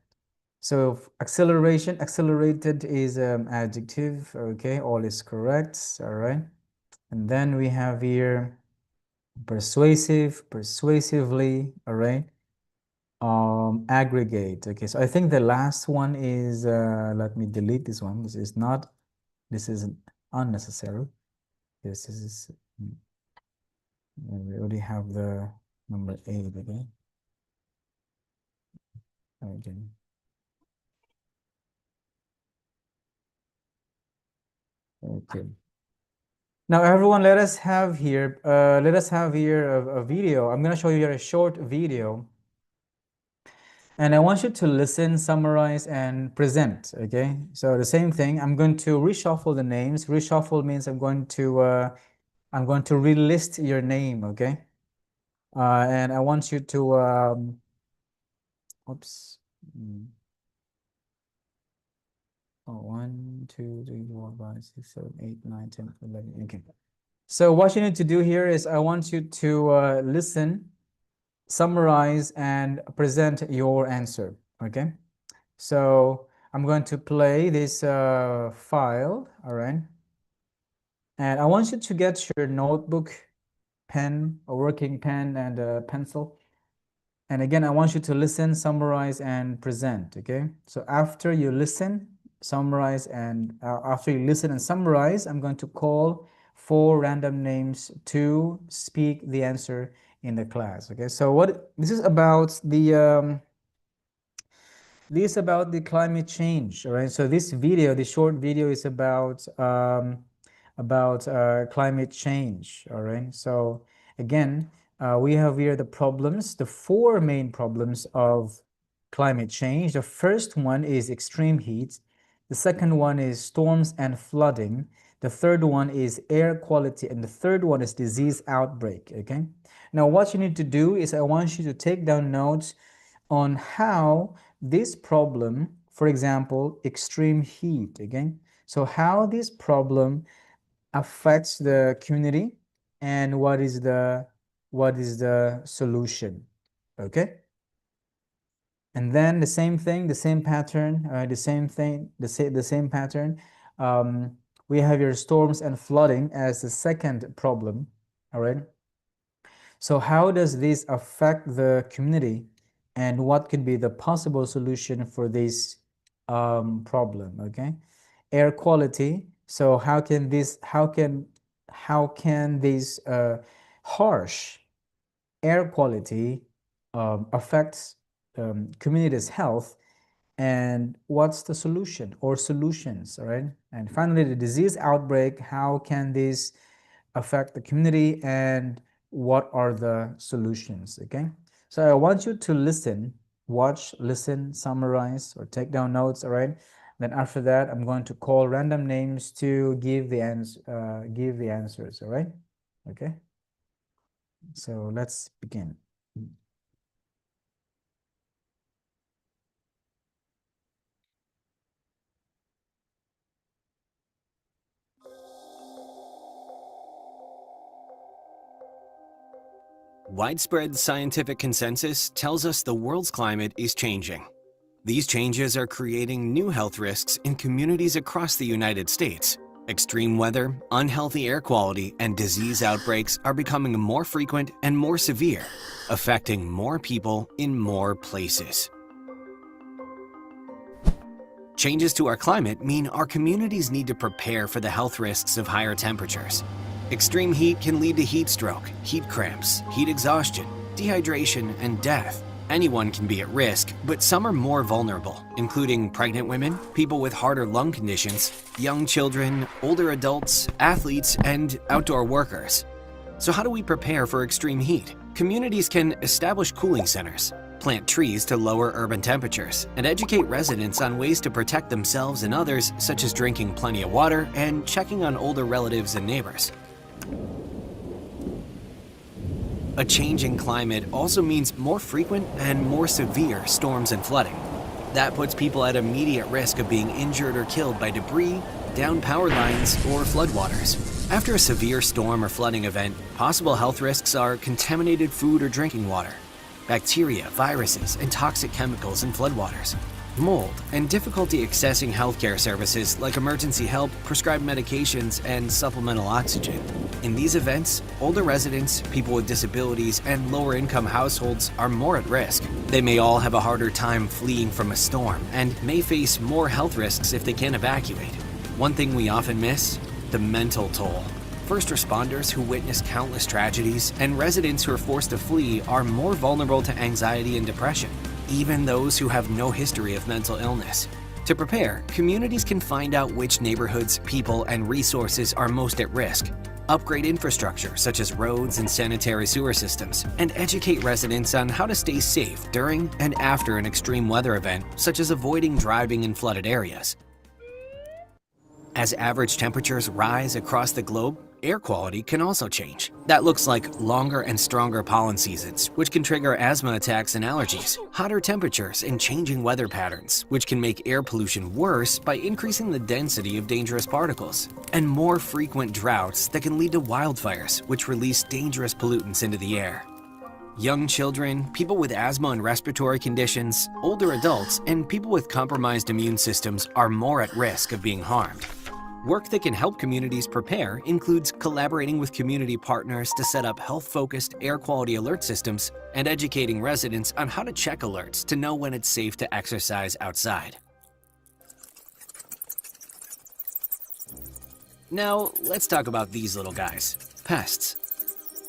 A: So acceleration, accelerated is adjective. Okay, all is correct. All right, and then we have here persuasive, persuasively. All right. Aggregate. Okay, so I think the last one is let me delete this one. This is unnecessary. This is we already have the number 8 again. Okay. Okay. Now everyone, let us have here a video. I'm gonna show you here a short video. And I want you to listen, summarize, and present, okay? So the same thing, I'm going to reshuffle the names. Reshuffle means I'm going to relist your name, okay? And I want you to, oops. Oh, 1, 2, 3, 4, 5, 6, 7, 8, 9, 10, 11, okay. So what you need to do here is I want you to listen, summarize, and present your answer, okay? So I'm going to play this file, all right? And I want you to get your notebook, pen, a working pen, and a pencil. And again, I want you to listen, summarize, and present, okay? So after you listen, summarize, and after you listen and summarize, I'm going to call 4 random names to speak the answer in the class, okay? So this is about the climate change, all right? So this video, the short video, is about climate change, all right? So again, We have here the problems, the four main problems of climate change. The first one is extreme heat. The second one is storms and flooding. The third one is air quality. And the third one is disease outbreak, okay? Now, what you need to do is I want you to take down notes on how this problem, for example, extreme heat, okay? So how this problem affects the community and what is the solution, okay? And then the same thing, the same pattern, the same pattern. We have your storms and flooding as the second problem, all right? So how does this affect the community and what could be the possible solution for this problem, okay? Air quality. So how can this harsh air quality affects community's health, and what's the solution or solutions, all right? And finally, the disease outbreak, how can this affect the community and what are the solutions, okay? So I want you to listen, watch, listen, summarize, or take down notes, all right? Then after that, I'm going to call random names to give the answers, all right? Okay? So let's begin.
I: Widespread scientific consensus tells us the world's climate is changing. These changes are creating new health risks in communities across the United States. Extreme weather, unhealthy air quality, and disease outbreaks are becoming more frequent and more severe, affecting more people in more places. Changes to our climate mean our communities need to prepare for the health risks of higher temperatures. Extreme heat can lead to heat stroke, heat cramps, heat exhaustion, dehydration, and death. Anyone can be at risk, but some are more vulnerable, including pregnant women, people with heart or lung conditions, young children, older adults, athletes, and outdoor workers. So how do we prepare for extreme heat? Communities can establish cooling centers, plant trees to lower urban temperatures, and educate residents on ways to protect themselves and others, such as drinking plenty of water and checking on older relatives and neighbors. A changing climate also means more frequent and more severe storms and flooding. That puts people at immediate risk of being injured or killed by debris, downed power lines, or floodwaters. After a severe storm or flooding event, possible health risks are contaminated food or drinking water, bacteria, viruses, and toxic chemicals in floodwaters, mold, and difficulty accessing healthcare services like emergency help, prescribed medications, and supplemental oxygen. In these events, older residents, people with disabilities, and lower-income households are more at risk. They may all have a harder time fleeing from a storm and may face more health risks if they can't evacuate. One thing we often miss: the mental toll. First responders who witness countless tragedies and residents who are forced to flee are more vulnerable to anxiety and depression, even those who have no history of mental illness. To prepare, communities can find out which neighborhoods, people, and resources are most at risk, upgrade infrastructure such as roads and sanitary sewer systems, and educate residents on how to stay safe during and after an extreme weather event, such as avoiding driving in flooded areas. As average temperatures rise across the globe, air quality can also change. That looks like longer and stronger pollen seasons, which can trigger asthma attacks and allergies, hotter temperatures and changing weather patterns, which can make air pollution worse by increasing the density of dangerous particles, and more frequent droughts that can lead to wildfires, which release dangerous pollutants into the air. Young children, people with asthma and respiratory conditions, older adults, and people with compromised immune systems are more at risk of being harmed. Work that can help communities prepare includes collaborating with community partners to set up health-focused air quality alert systems and educating residents on how to check alerts to know when it's safe to exercise outside. Now, let's talk about these little guys, pests.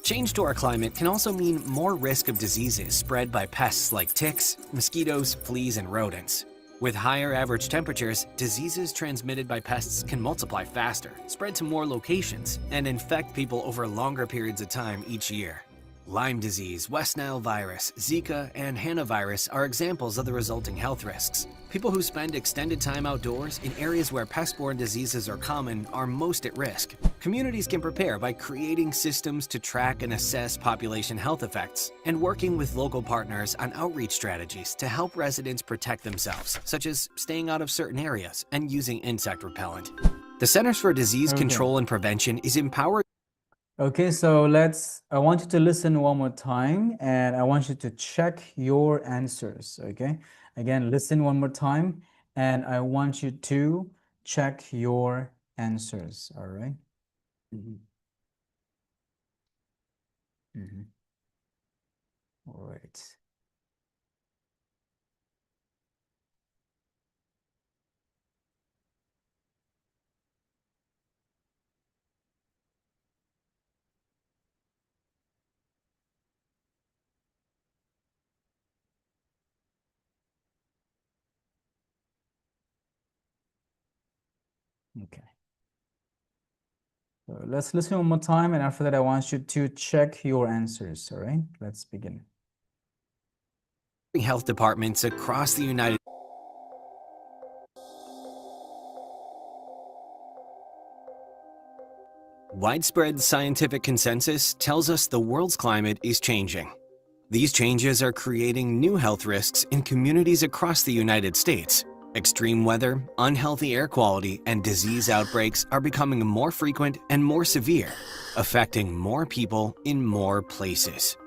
I: Change to our climate can also mean more risk of diseases spread by pests like ticks, mosquitoes, fleas, and rodents. With higher average temperatures, diseases transmitted by pests can multiply faster, spread to more locations, and infect people over longer periods of time each year. Lyme disease, West Nile virus, Zika, and hantavirus are examples of the resulting health risks. People who spend extended time outdoors in areas where pest-borne diseases are common are most at risk. Communities can prepare by creating systems to track and assess population health effects and working with local partners on outreach strategies to help residents protect themselves, such as staying out of certain areas and using insect repellent. The Centers for Disease Control and Prevention is empowered.
A: Okay, so I want you to listen one more time and I want you to check your answers, okay? Again, listen one more time and I want you to check your answers, all right? All right. Okay. So let's listen one more time, and after that, I want you to check your answers, all right? Let's begin.
I: Health departments across the United States. Widespread scientific consensus tells us the world's climate is changing. These changes are creating new health risks in communities across the United States. Extreme weather, unhealthy air quality, and disease outbreaks are becoming more frequent and more severe, affecting more people in more places.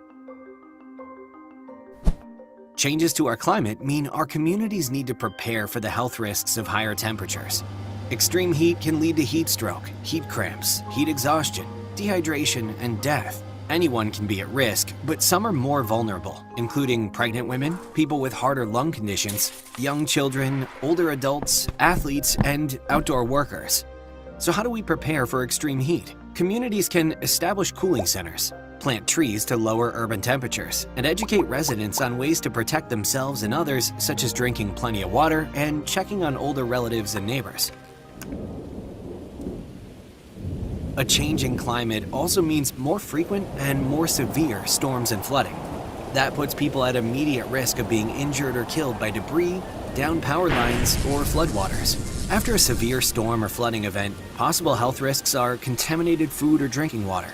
I: Changes to our climate mean our communities need to prepare for the health risks of higher temperatures. Extreme heat can lead to heat stroke, heat cramps, heat exhaustion, dehydration, and death. Anyone can be at risk, but some are more vulnerable, including pregnant women, people with heart or lung conditions, young children, older adults, athletes, and outdoor workers. So how do we prepare for extreme heat? Communities can establish cooling centers, plant trees to lower urban temperatures, and educate residents on ways to protect themselves and others, such as drinking plenty of water and checking on older relatives and neighbors. A changing climate also means more frequent and more severe storms and flooding. That puts people at immediate risk of being injured or killed by debris, downed power lines, or floodwaters. After a severe storm or flooding event, possible health risks are contaminated food or drinking water,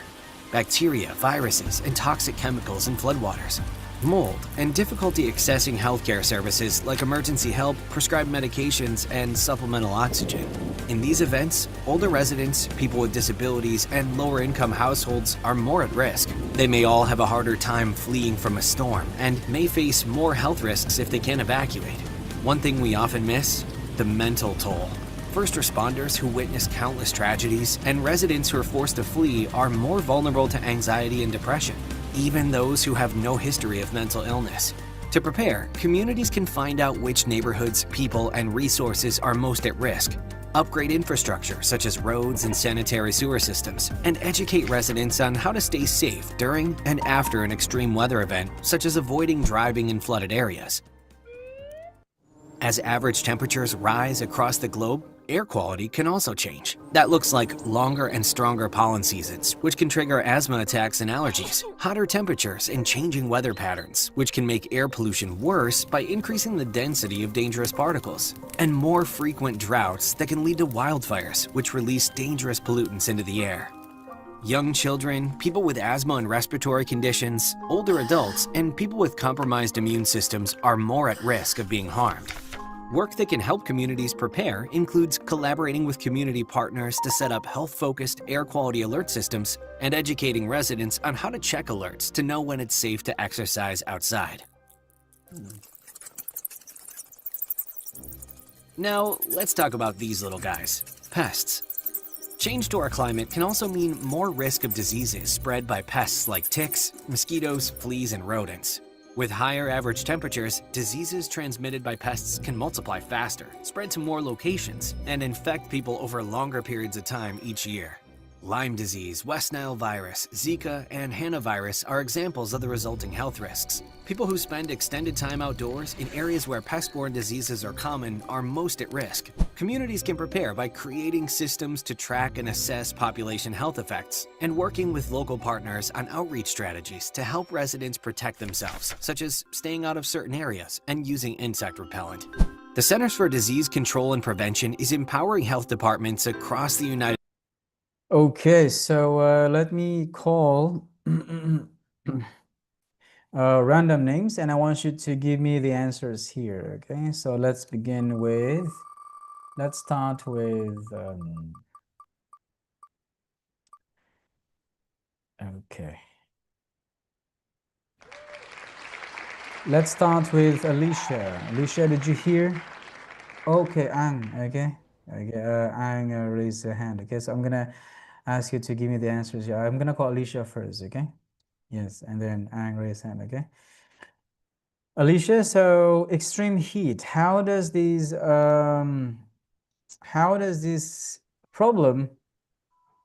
I: bacteria, viruses, and toxic chemicals in floodwaters, mold, and difficulty accessing healthcare services like emergency help, prescribed medications, and supplemental oxygen. In these events, older residents, people with disabilities, and lower-income households are more at risk. They may all have a harder time fleeing from a storm and may face more health risks if they can't evacuate. One thing we often miss: the mental toll. First responders who witness countless tragedies and residents who are forced to flee are more vulnerable to anxiety and depression, even those who have no history of mental illness. To prepare, communities can find out which neighborhoods, people, and resources are most at risk, upgrade infrastructure such as roads and sanitary sewer systems, and educate residents on how to stay safe during and after an extreme weather event, such as avoiding driving in flooded areas. As average temperatures rise across the globe, air quality can also change. That looks like longer and stronger pollen seasons, which can trigger asthma attacks and allergies, hotter temperatures and changing weather patterns, which can make air pollution worse by increasing the density of dangerous particles, and more frequent droughts that can lead to wildfires, which release dangerous pollutants into the air. Young children, people with asthma and respiratory conditions, older adults, and people with compromised immune systems are more at risk of being harmed. Work that can help communities prepare includes collaborating with community partners to set up health-focused air quality alert systems and educating residents on how to check alerts to know when it's safe to exercise outside. Now, let's talk about these little guys, pests. Change to our climate can also mean more risk of diseases spread by pests like ticks, mosquitoes, fleas, and rodents. With higher average temperatures, diseases transmitted by pests can multiply faster, spread to more locations, and infect people over longer periods of time each year. Lyme disease, West Nile virus, Zika, and hantavirus are examples of the resulting health risks. People who spend extended time outdoors in areas where pest-borne diseases are common are most at risk. Communities can prepare by creating systems to track and assess population health effects and working with local partners on outreach strategies to help residents protect themselves, such as staying out of certain areas and using insect repellent. The Centers for Disease Control and Prevention is empowering health departments across the United
A: Okay, so let me call random names and I want you to give me the answers here. Okay, so let's begin with, let's start with, okay. Let's start with Alicia. Alicia, did you hear? Okay, Ang, okay. Okay, Ang raised her hand. Okay, so I'm gonna ask you to give me the answers. Yeah, I'm gonna call Alicia first, okay? Yes, and then Ang raised hand, okay? Alicia, so extreme heat, how does this problem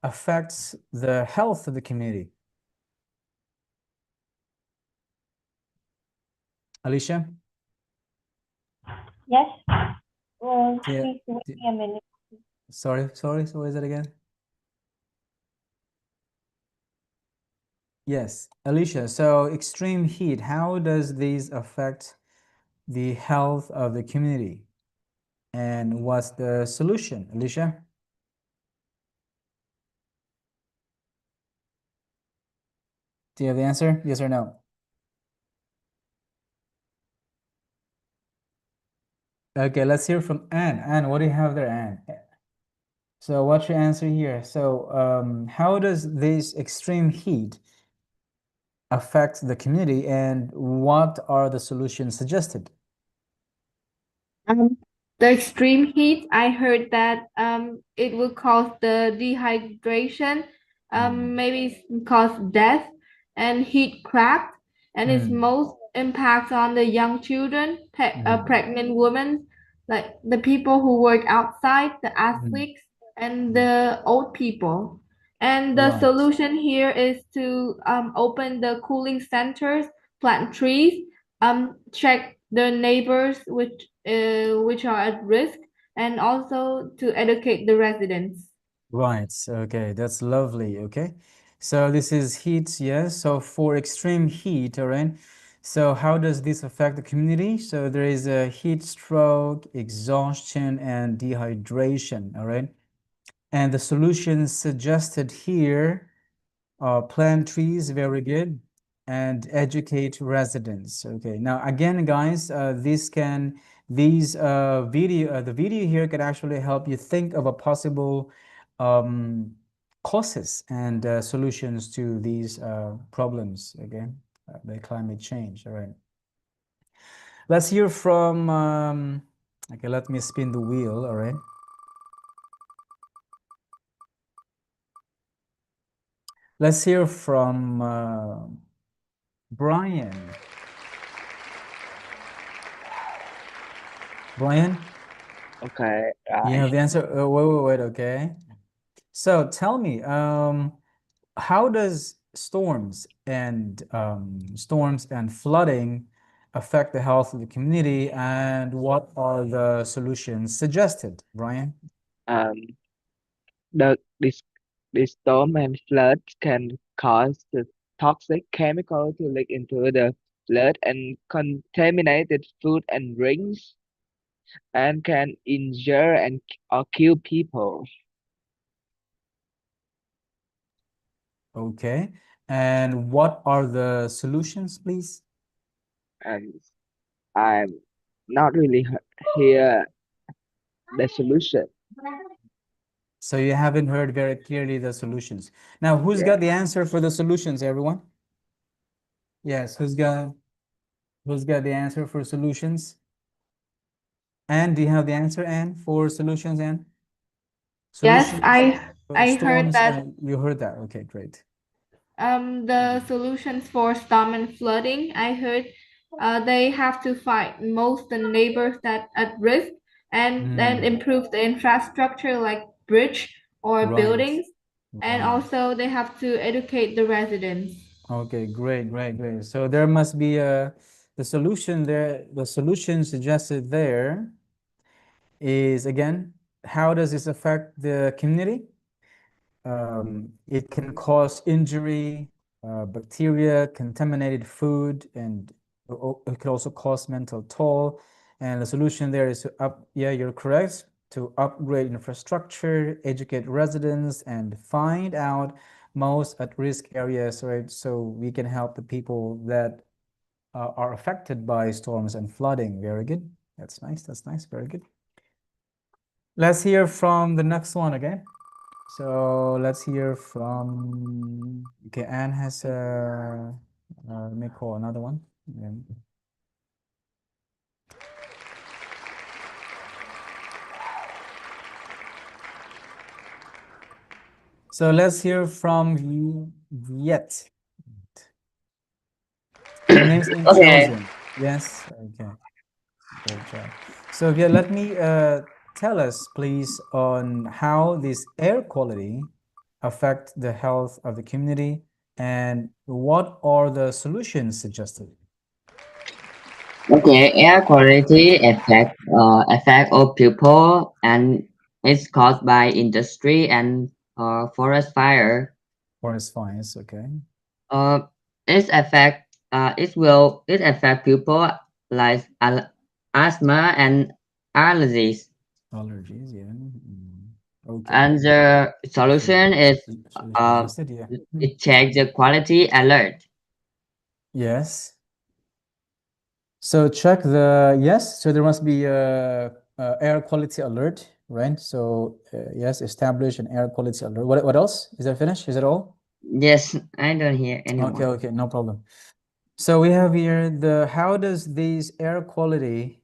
A: affects the health of the community? Alicia?
G: Yes. Well,
A: Yeah.
G: please wait me a minute.
A: Sorry, so what is it again? Yes, Alicia, so extreme heat, how does these affect the health of the community? And what's the solution, Alicia? Do you have the answer? Yes or no? Okay, let's hear from Anne. Anne, what do you have there, Anne? So what's your answer here? So how does this extreme heat affect the community and what are the solutions suggested?
B: The extreme heat, I heard that it will cause the dehydration, maybe cause death and heat crack, and its most impact on the young children, pregnant women, like the people who work outside, the athletes, and the old people. And the
A: Right.
B: solution here is to open the cooling centers, plant trees, check the neighbors which are at risk, and also to educate the residents.
A: Right. Okay, that's lovely. Okay. So this is heat, yes. So for extreme heat, all right. So how does this affect the community? So there is a heat stroke, exhaustion, and dehydration, all right. And the solutions suggested here plant trees, very good, and educate residents. Okay, now again, guys, the video here can actually help you think of a possible causes and solutions to these problems, okay, by climate change. All right. Let's hear from, okay, let me spin the wheel, all right. Let's hear from Brian. Brian?
J: Okay,
A: You have the answer? Wait, okay. So tell me, how does storms and flooding affect the health of the community, and what are the solutions suggested, Brian?
J: um, the this storm and floods can cause the toxic chemical to leak into the blood and contaminated food and drinks, and can injure and or kill people.
A: Okay. And what are the solutions, please?
J: And I'm not really hear the solution.
A: So you haven't heard very clearly the solutions. Now, who's got the answer for the solutions, everyone? Yes, who's got the answer for solutions? Anne, do you have the answer, Anne, for solutions, Anne?
B: Yes,
A: Solutions
B: I
A: for
B: heard
A: storms,
B: that
A: you heard that. Okay, great.
B: the solutions for storm and flooding, I heard they have to fight most the neighbors that at risk and then improve the infrastructure like bridge or
A: Right.
B: buildings, And
A: Wow.
B: also they have to educate the residents.
A: Okay, great, great, great. So there must be the solution there. The solution suggested there is, again, how does this affect the community? It can cause injury, bacteria, contaminated food, and it could also cause mental toll. And the solution there is to yeah, you're correct, to upgrade infrastructure, educate residents, and find out most at-risk areas, right? So we can help the people that are affected by storms and flooding. Very good. That's nice. That's nice. Very good. Let's hear from the next one again. So let's hear from, okay, Anne has let me call another one. Yeah. So let's hear from Viet. Your name's been
D: Okay.
A: chosen. Yes, okay, great job. So yeah, let me tell us, please, on how this air quality affect the health of the community and what are the solutions suggested?
D: Okay, air quality affect all people and it's caused by industry and forest fire.
A: Forest fires, okay.
D: Uh, it affect people like asthma and allergies.
A: Allergies, yeah. Okay.
D: And the solution is uh,
A: Suggested, yeah.
D: it check the quality alert.
A: Yes. So check yes, so there must be a air quality alert, right? So yes, establish an air quality alert. What else? Is that finished? Is that all?
D: Yes, I don't hear anyone.
A: Okay, okay, no problem. So we have here how does these air quality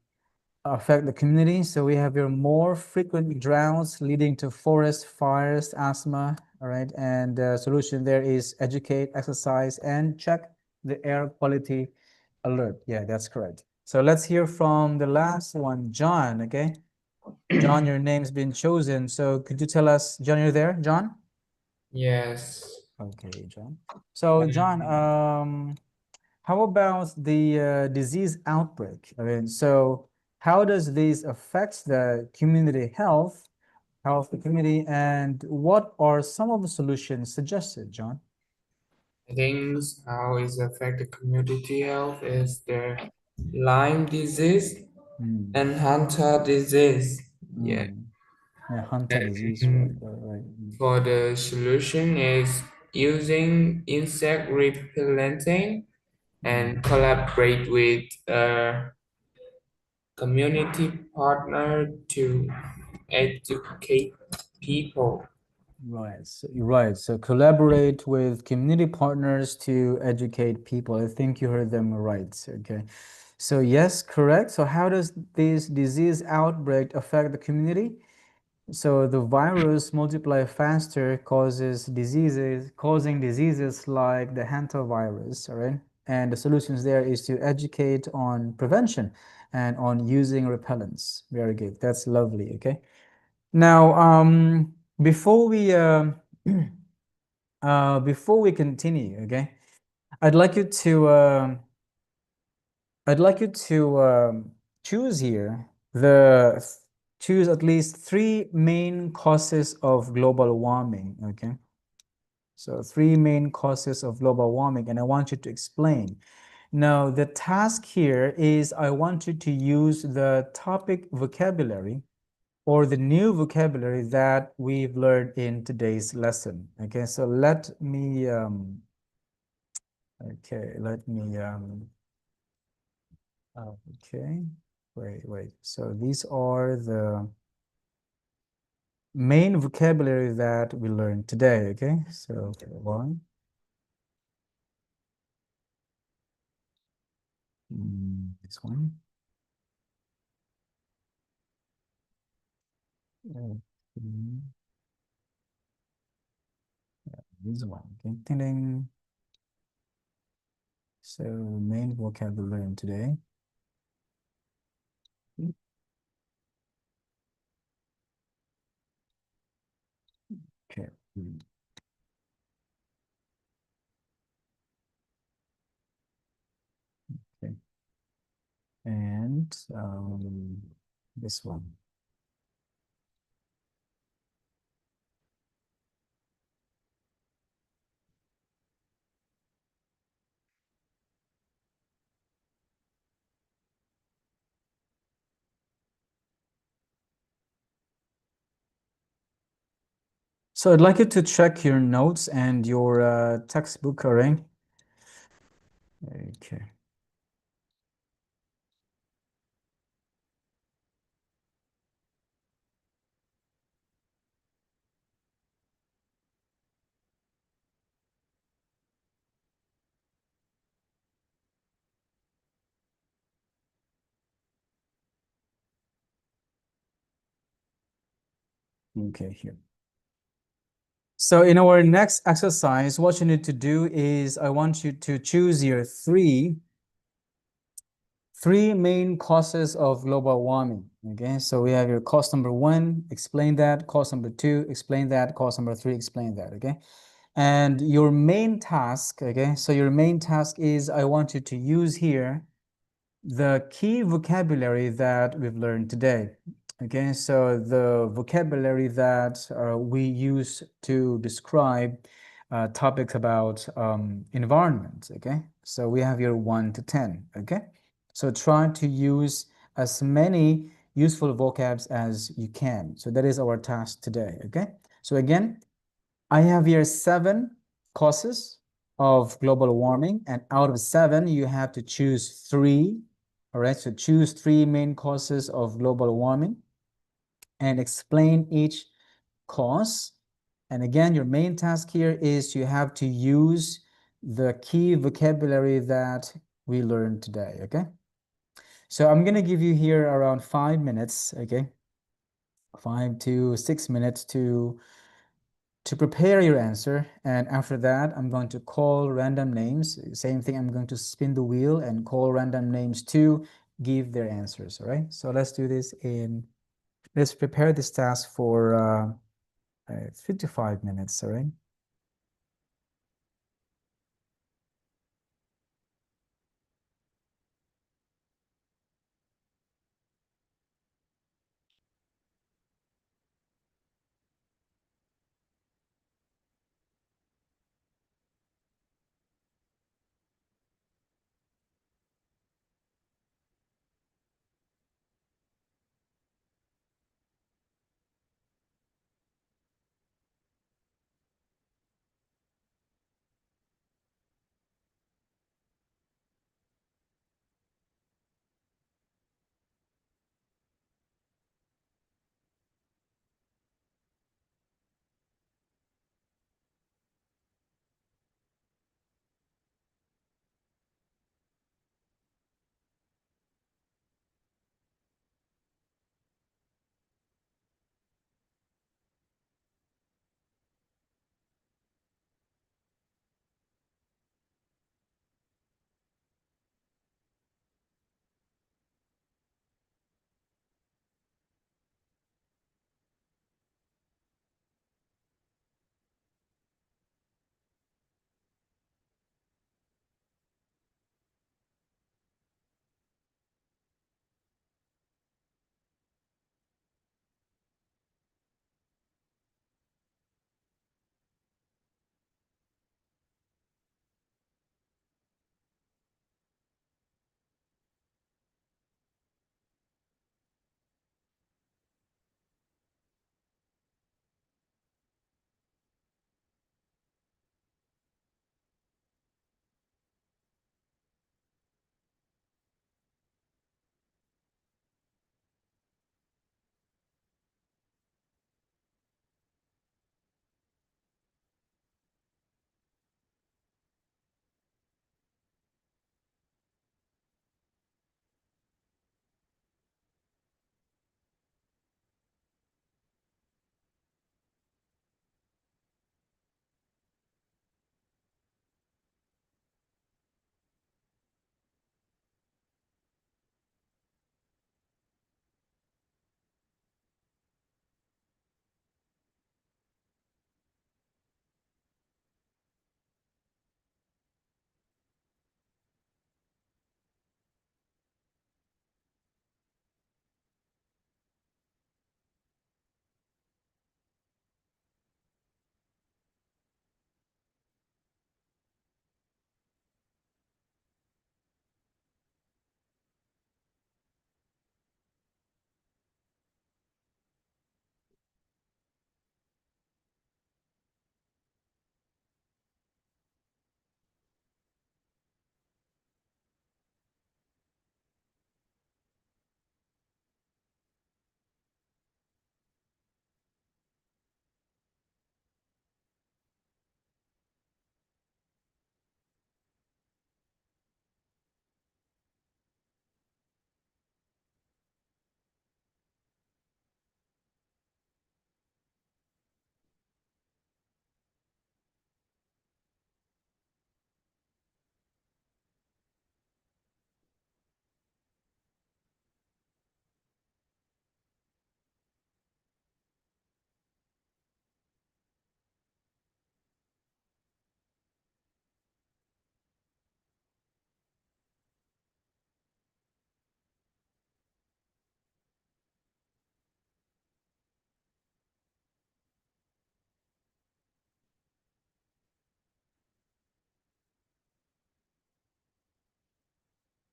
A: affect the community? So we have here more frequent droughts leading to forest fires, asthma, all right? And the solution there is educate, exercise, and check the air quality alert. Yeah, that's correct. So let's hear from the last one, John, okay? John, your name's been chosen. So could you tell us, John, you're there, John?
E: Yes.
A: Okay, John. So John, how about the disease outbreak? I mean, so how does this affect the community health of the community, and what are some of the solutions suggested, John?
E: I think how it affect the community health is the Lyme disease and Hunter disease. Yeah.
A: Yeah, Hunter disease, right,
E: And
A: right.
E: for the solution is using insect repellenting and collaborate with a community partner to educate people.
A: Right. So you're right. So collaborate with community partners to educate people. I think you heard them right. Okay. So yes, correct. So how does this disease outbreak affect the community? So the virus multiply faster, causing diseases like the hantavirus, all right? And the solutions there is to educate on prevention and on using repellents. Very good. That's lovely. Okay. Now, before we continue, okay, I'd like you to choose here choose at least three main causes of global warming. Okay, so three main causes of global warming, and I want you to explain. Now, the task here is I want you to use the topic vocabulary or the new vocabulary that we've learned in today's lesson. Okay, so let me okay, wait. So these are the main vocabulary that we learned today. Okay, so one, this one. Mm, this one. Okay, ding, ding. So main vocabulary today. Okay. and this one. So I'd like you to check your notes and your textbook, alright? Okay. Okay, here. So in our next exercise, what you need to do is I want you to choose your three main causes of global warming. Okay, so we have your cause number one, explain that. Cause number two, explain that. Cause number three, explain that. Okay, and your main task. Okay, so your main task is I want you to use here the key vocabulary that we've learned today. Okay, so the vocabulary that we use to describe topics about environment. Okay, so we have your 1 to 10. Okay, so try to use as many useful vocabs as you can. So that is our task today. Okay, so again, I have here 7 causes of global warming, and out of 7, you have to choose 3. All right, so choose 3 main causes of global warming and explain each cause. And again, your main task here is you have to use the key vocabulary that we learned today, okay? So I'm gonna give you here around 5 minutes, okay? 5 to 6 minutes to prepare your answer, and after that I'm going to call random names. Same thing, I'm going to spin the wheel and call random names to give their answers. All right, so let's do this let's prepare this task for 55 minutes. All right.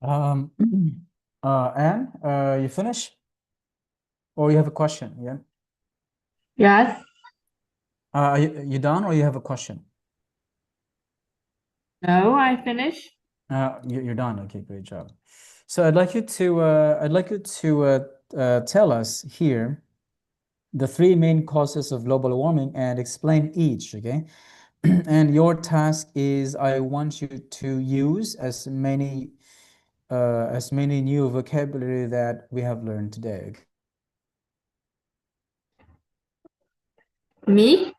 A: Um, Anne, you finish? Or you have a question? Yeah.
B: Yes.
A: You done or you have a question?
B: No, I finished.
A: You're done. Okay, great job. So I'd like you to tell us here the three main causes of global warming and explain each, okay? And your task is I want you to use as many new vocabulary that we have learned today.
B: Me?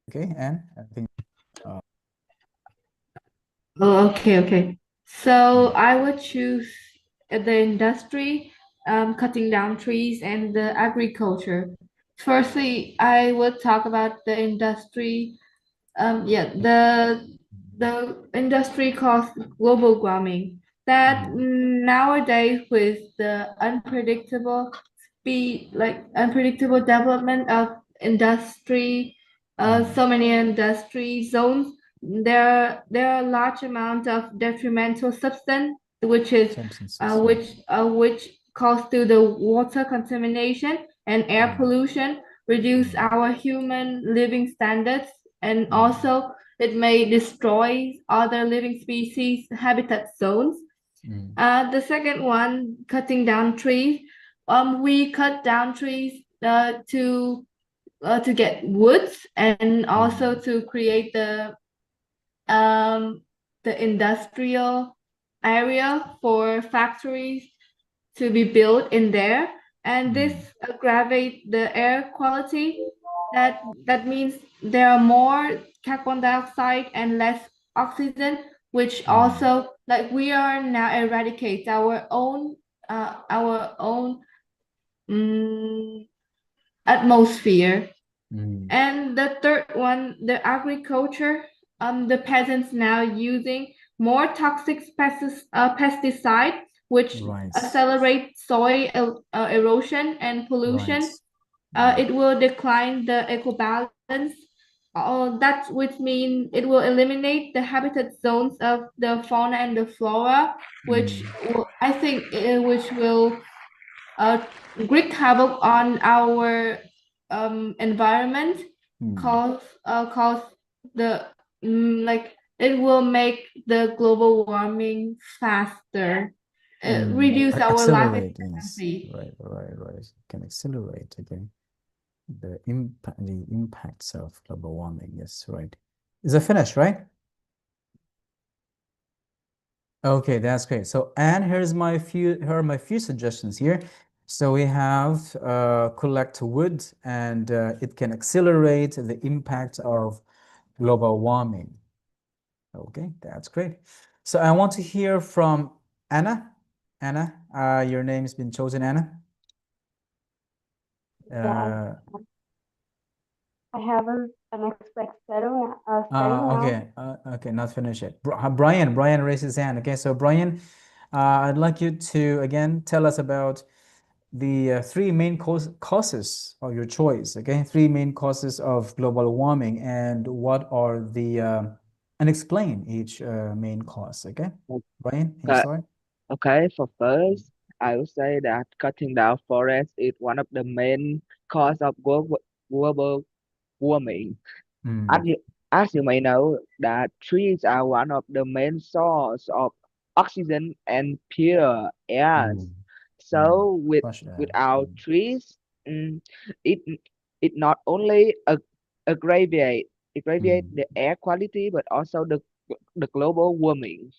A: Okay, Anne, I think
B: Oh, okay. So I would choose the industry, cutting down trees, and the agriculture. Firstly, I would talk about the industry. Yeah, the industry caused global warming. That nowadays with the unpredictable development of industry, so many industry zones, there are large amount of detrimental substance
A: substances.
B: which cause to the water contamination and air pollution, reduce our human living standards, and also it may destroy other living species habitat zones. The second one, cutting down trees. We cut down trees to get woods and also to create the industrial area for factories to be built in there, and this aggravate the air quality. That means there are more carbon dioxide and less oxygen, which also like we are now eradicate our own atmosphere. And the third one, the agriculture. The peasants now using more toxic pesticide, which
A: Right.
B: accelerate soil erosion and pollution. It will decline the ecobalance. That would mean it will eliminate the habitat zones of the fauna and the flora, I think which will uh, wreak havoc on our environment, cause the like it will make the global warming faster, reduce our life
A: Accelerate, yes.
B: expectancy.
A: Right. Can accelerate again the impacts of global warming. Yes, right. Is it finished, right? Okay, that's great. So, and here are my few suggestions here. So we have collect wood, and it can accelerate the impact of global warming. Okay, that's great. So I want to hear from Anna. Anna, your name's been chosen, Anna.
G: Yeah, I have an expect setting
A: Okay, okay, not finished yet. Brian raised his hand. Okay, so Brian, I'd like you to again tell us about the three main causes of your choice. Okay, three main causes of global warming, and what are the and explain each main cause. Okay, Brian, can you
J: Okay,
A: start?
J: okay. For first, I would say that cutting down forests is one of the main cause of global warming. As you, as you may know, that trees are one of the main source of oxygen and pure air. So
A: Fresh air.
J: without trees, mm, it it not only aggravate the air quality but also the global warming.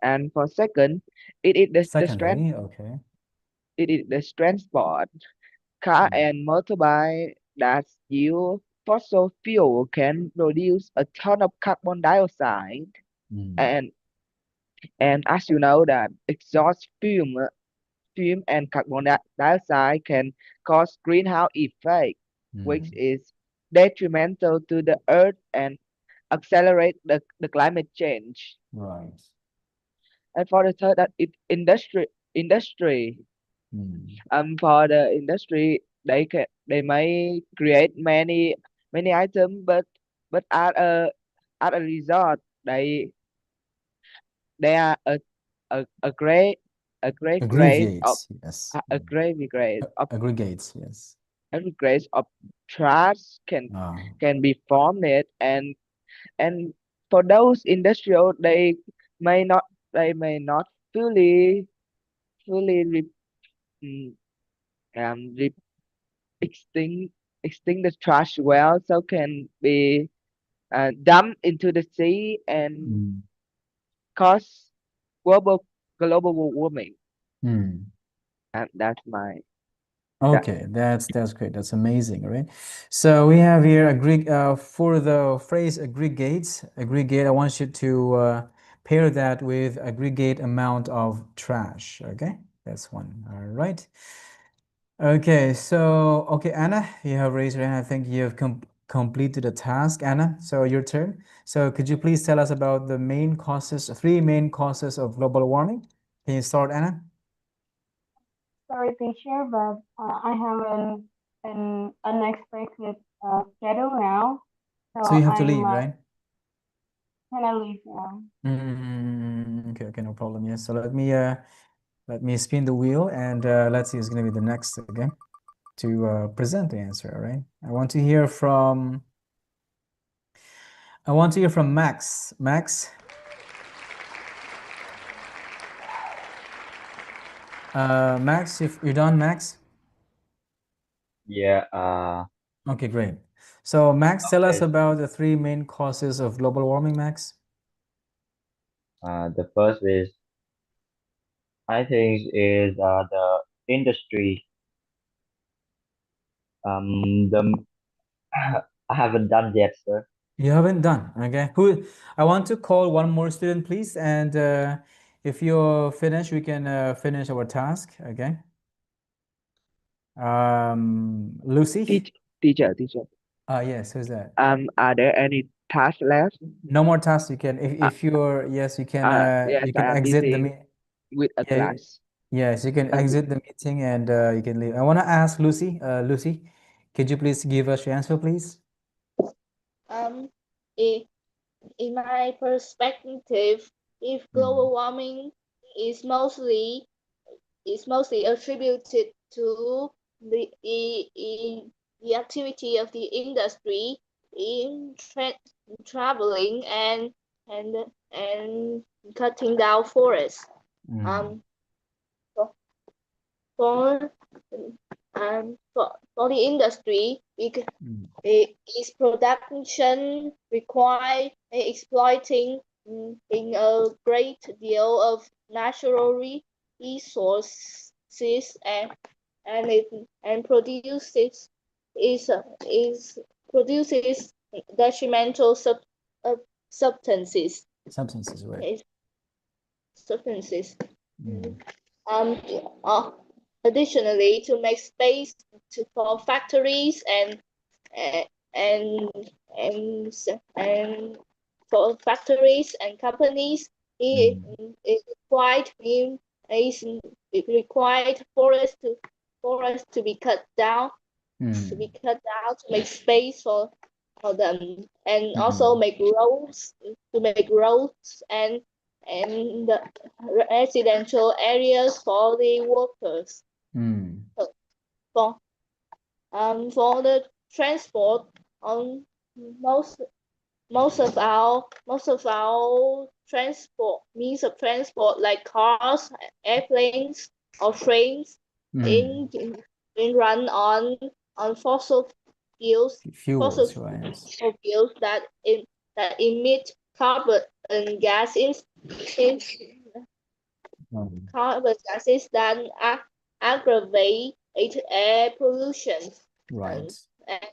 J: And for second, it is the strength
A: Secondly, okay.
J: it is the transport car and motorbike that use fossil fuel can produce a ton of carbon dioxide, and as you know that exhaust fume and dioxide can cause greenhouse effect, which is detrimental to the earth and accelerate the climate change.
A: Right.
J: And for the third, that it industry for the industry, they may create many items, but at a resort, they are a great grade of
A: Aggregates, yes.
J: a great grade of
A: Aggregates, yes.
J: every grade of trash
A: Ah.
J: can be formed it, and for those industrial, may not they may not fully mm, re, extinct extinct the trash well, so can be dumped into the sea and
A: Mm.
J: cause global warming.
A: Mm.
J: And that's my that
A: Okay, that's great. That's amazing, right? So we have here for the phrase aggregate, I want you to pair that with aggregate amount of trash. Okay, that's one. All right. Okay, so Anna, you have raised your hand. I think you have completed the task, Anna. So your turn. So could you please tell us about the three main causes of global warming? Can you start, Anna?
G: Sorry, teacher, but I have an unexpected schedule now, so
A: So you have to
G: I
A: leave,
G: might
A: right?
G: can I leave now?
A: Okay, no problem. Yes. So let me spin the wheel and let's see who's gonna be the next again to present the answer. All right. I want to hear from Max. Max, if you're done, Max.
K: Yeah,
A: Okay, great. So Max, tell us
K: okay.
A: about the three main causes of global warming, Max.
K: The first is, I think, is the industry. The I haven't done yet, sir.
A: You haven't done, okay? I want to call one more student, please, and if you're finished, we can finish our task, okay? Lucy?
J: teacher.
A: Yes, who's that?
J: Are there any tasks left?
A: No more tasks. You can,
J: Uh,
A: if you're, yes,
J: yes,
A: you
J: I
A: can
J: am
A: exit the
J: busy
A: meet.
J: with a
A: Yeah,
J: class.
A: yes, you can
J: Uh,
A: exit the meeting and you can leave. I want to ask Lucy. Lucy, could you please give us your answer, please?
H: Um, in, in my perspective, if global warming is mostly attributed to the activity of the industry in traveling and and cutting down forests. Um, for for for the industry, its production require exploiting in a great deal of natural resources and it and is produces detrimental uh, substances
A: Substances, right?
H: eh, substances. Um, uh, Additionally, to make space for factories uh, and and for factories and companies, it required it required forests to be cut down to make space for them, and also make roads and the residential areas for the workers. For for the transport, um most most of our transport means of transport like cars, airplanes, or trains in in run on fuels fossil
A: Fuels, right?
H: fuels that emit carbon gases in carbon gases that aggravate air pollution,
A: Right.
H: and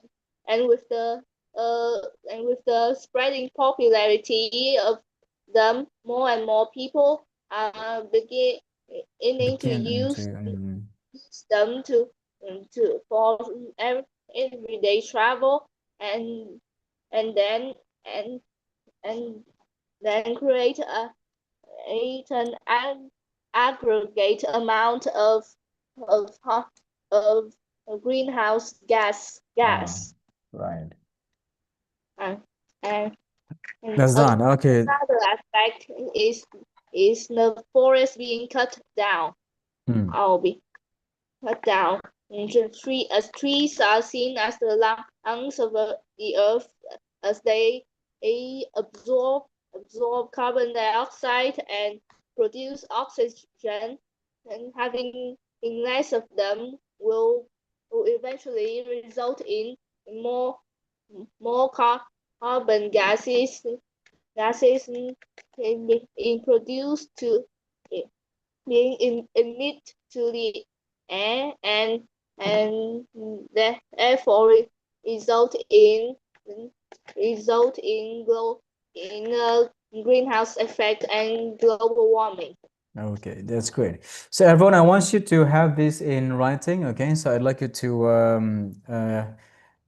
H: and with the and with the spreading popularity of them, more and more people are beginning to
A: Begin
H: use
A: into
H: them to for everyday travel, and and then and and then create an aggregate amount of greenhouse gas.
A: Right.
H: And, and
A: That's done. Okay.
H: another aspect is the forest being cut down. Or be cut down. As trees are seen as the lungs of the earth, as they absorb carbon dioxide and produce oxygen, and having less of them will eventually result in more carbon gases being produced to being emit to the air, and therefore result in a greenhouse effect and global warming.
A: Okay, that's great. So everyone, I want you to have this in writing, okay? So I'd like you to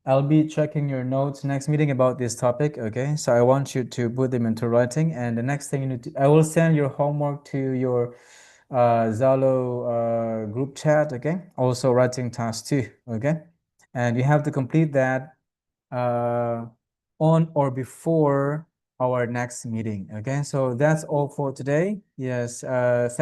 A: I'll be checking your notes next meeting about this topic, okay? So I want you to put them into writing, and the next thing you need to, I will send your homework to your Zalo group chat, okay? Also writing task 2, okay? And you have to complete that on or before our next meeting, okay? So that's all for today. Yes, thank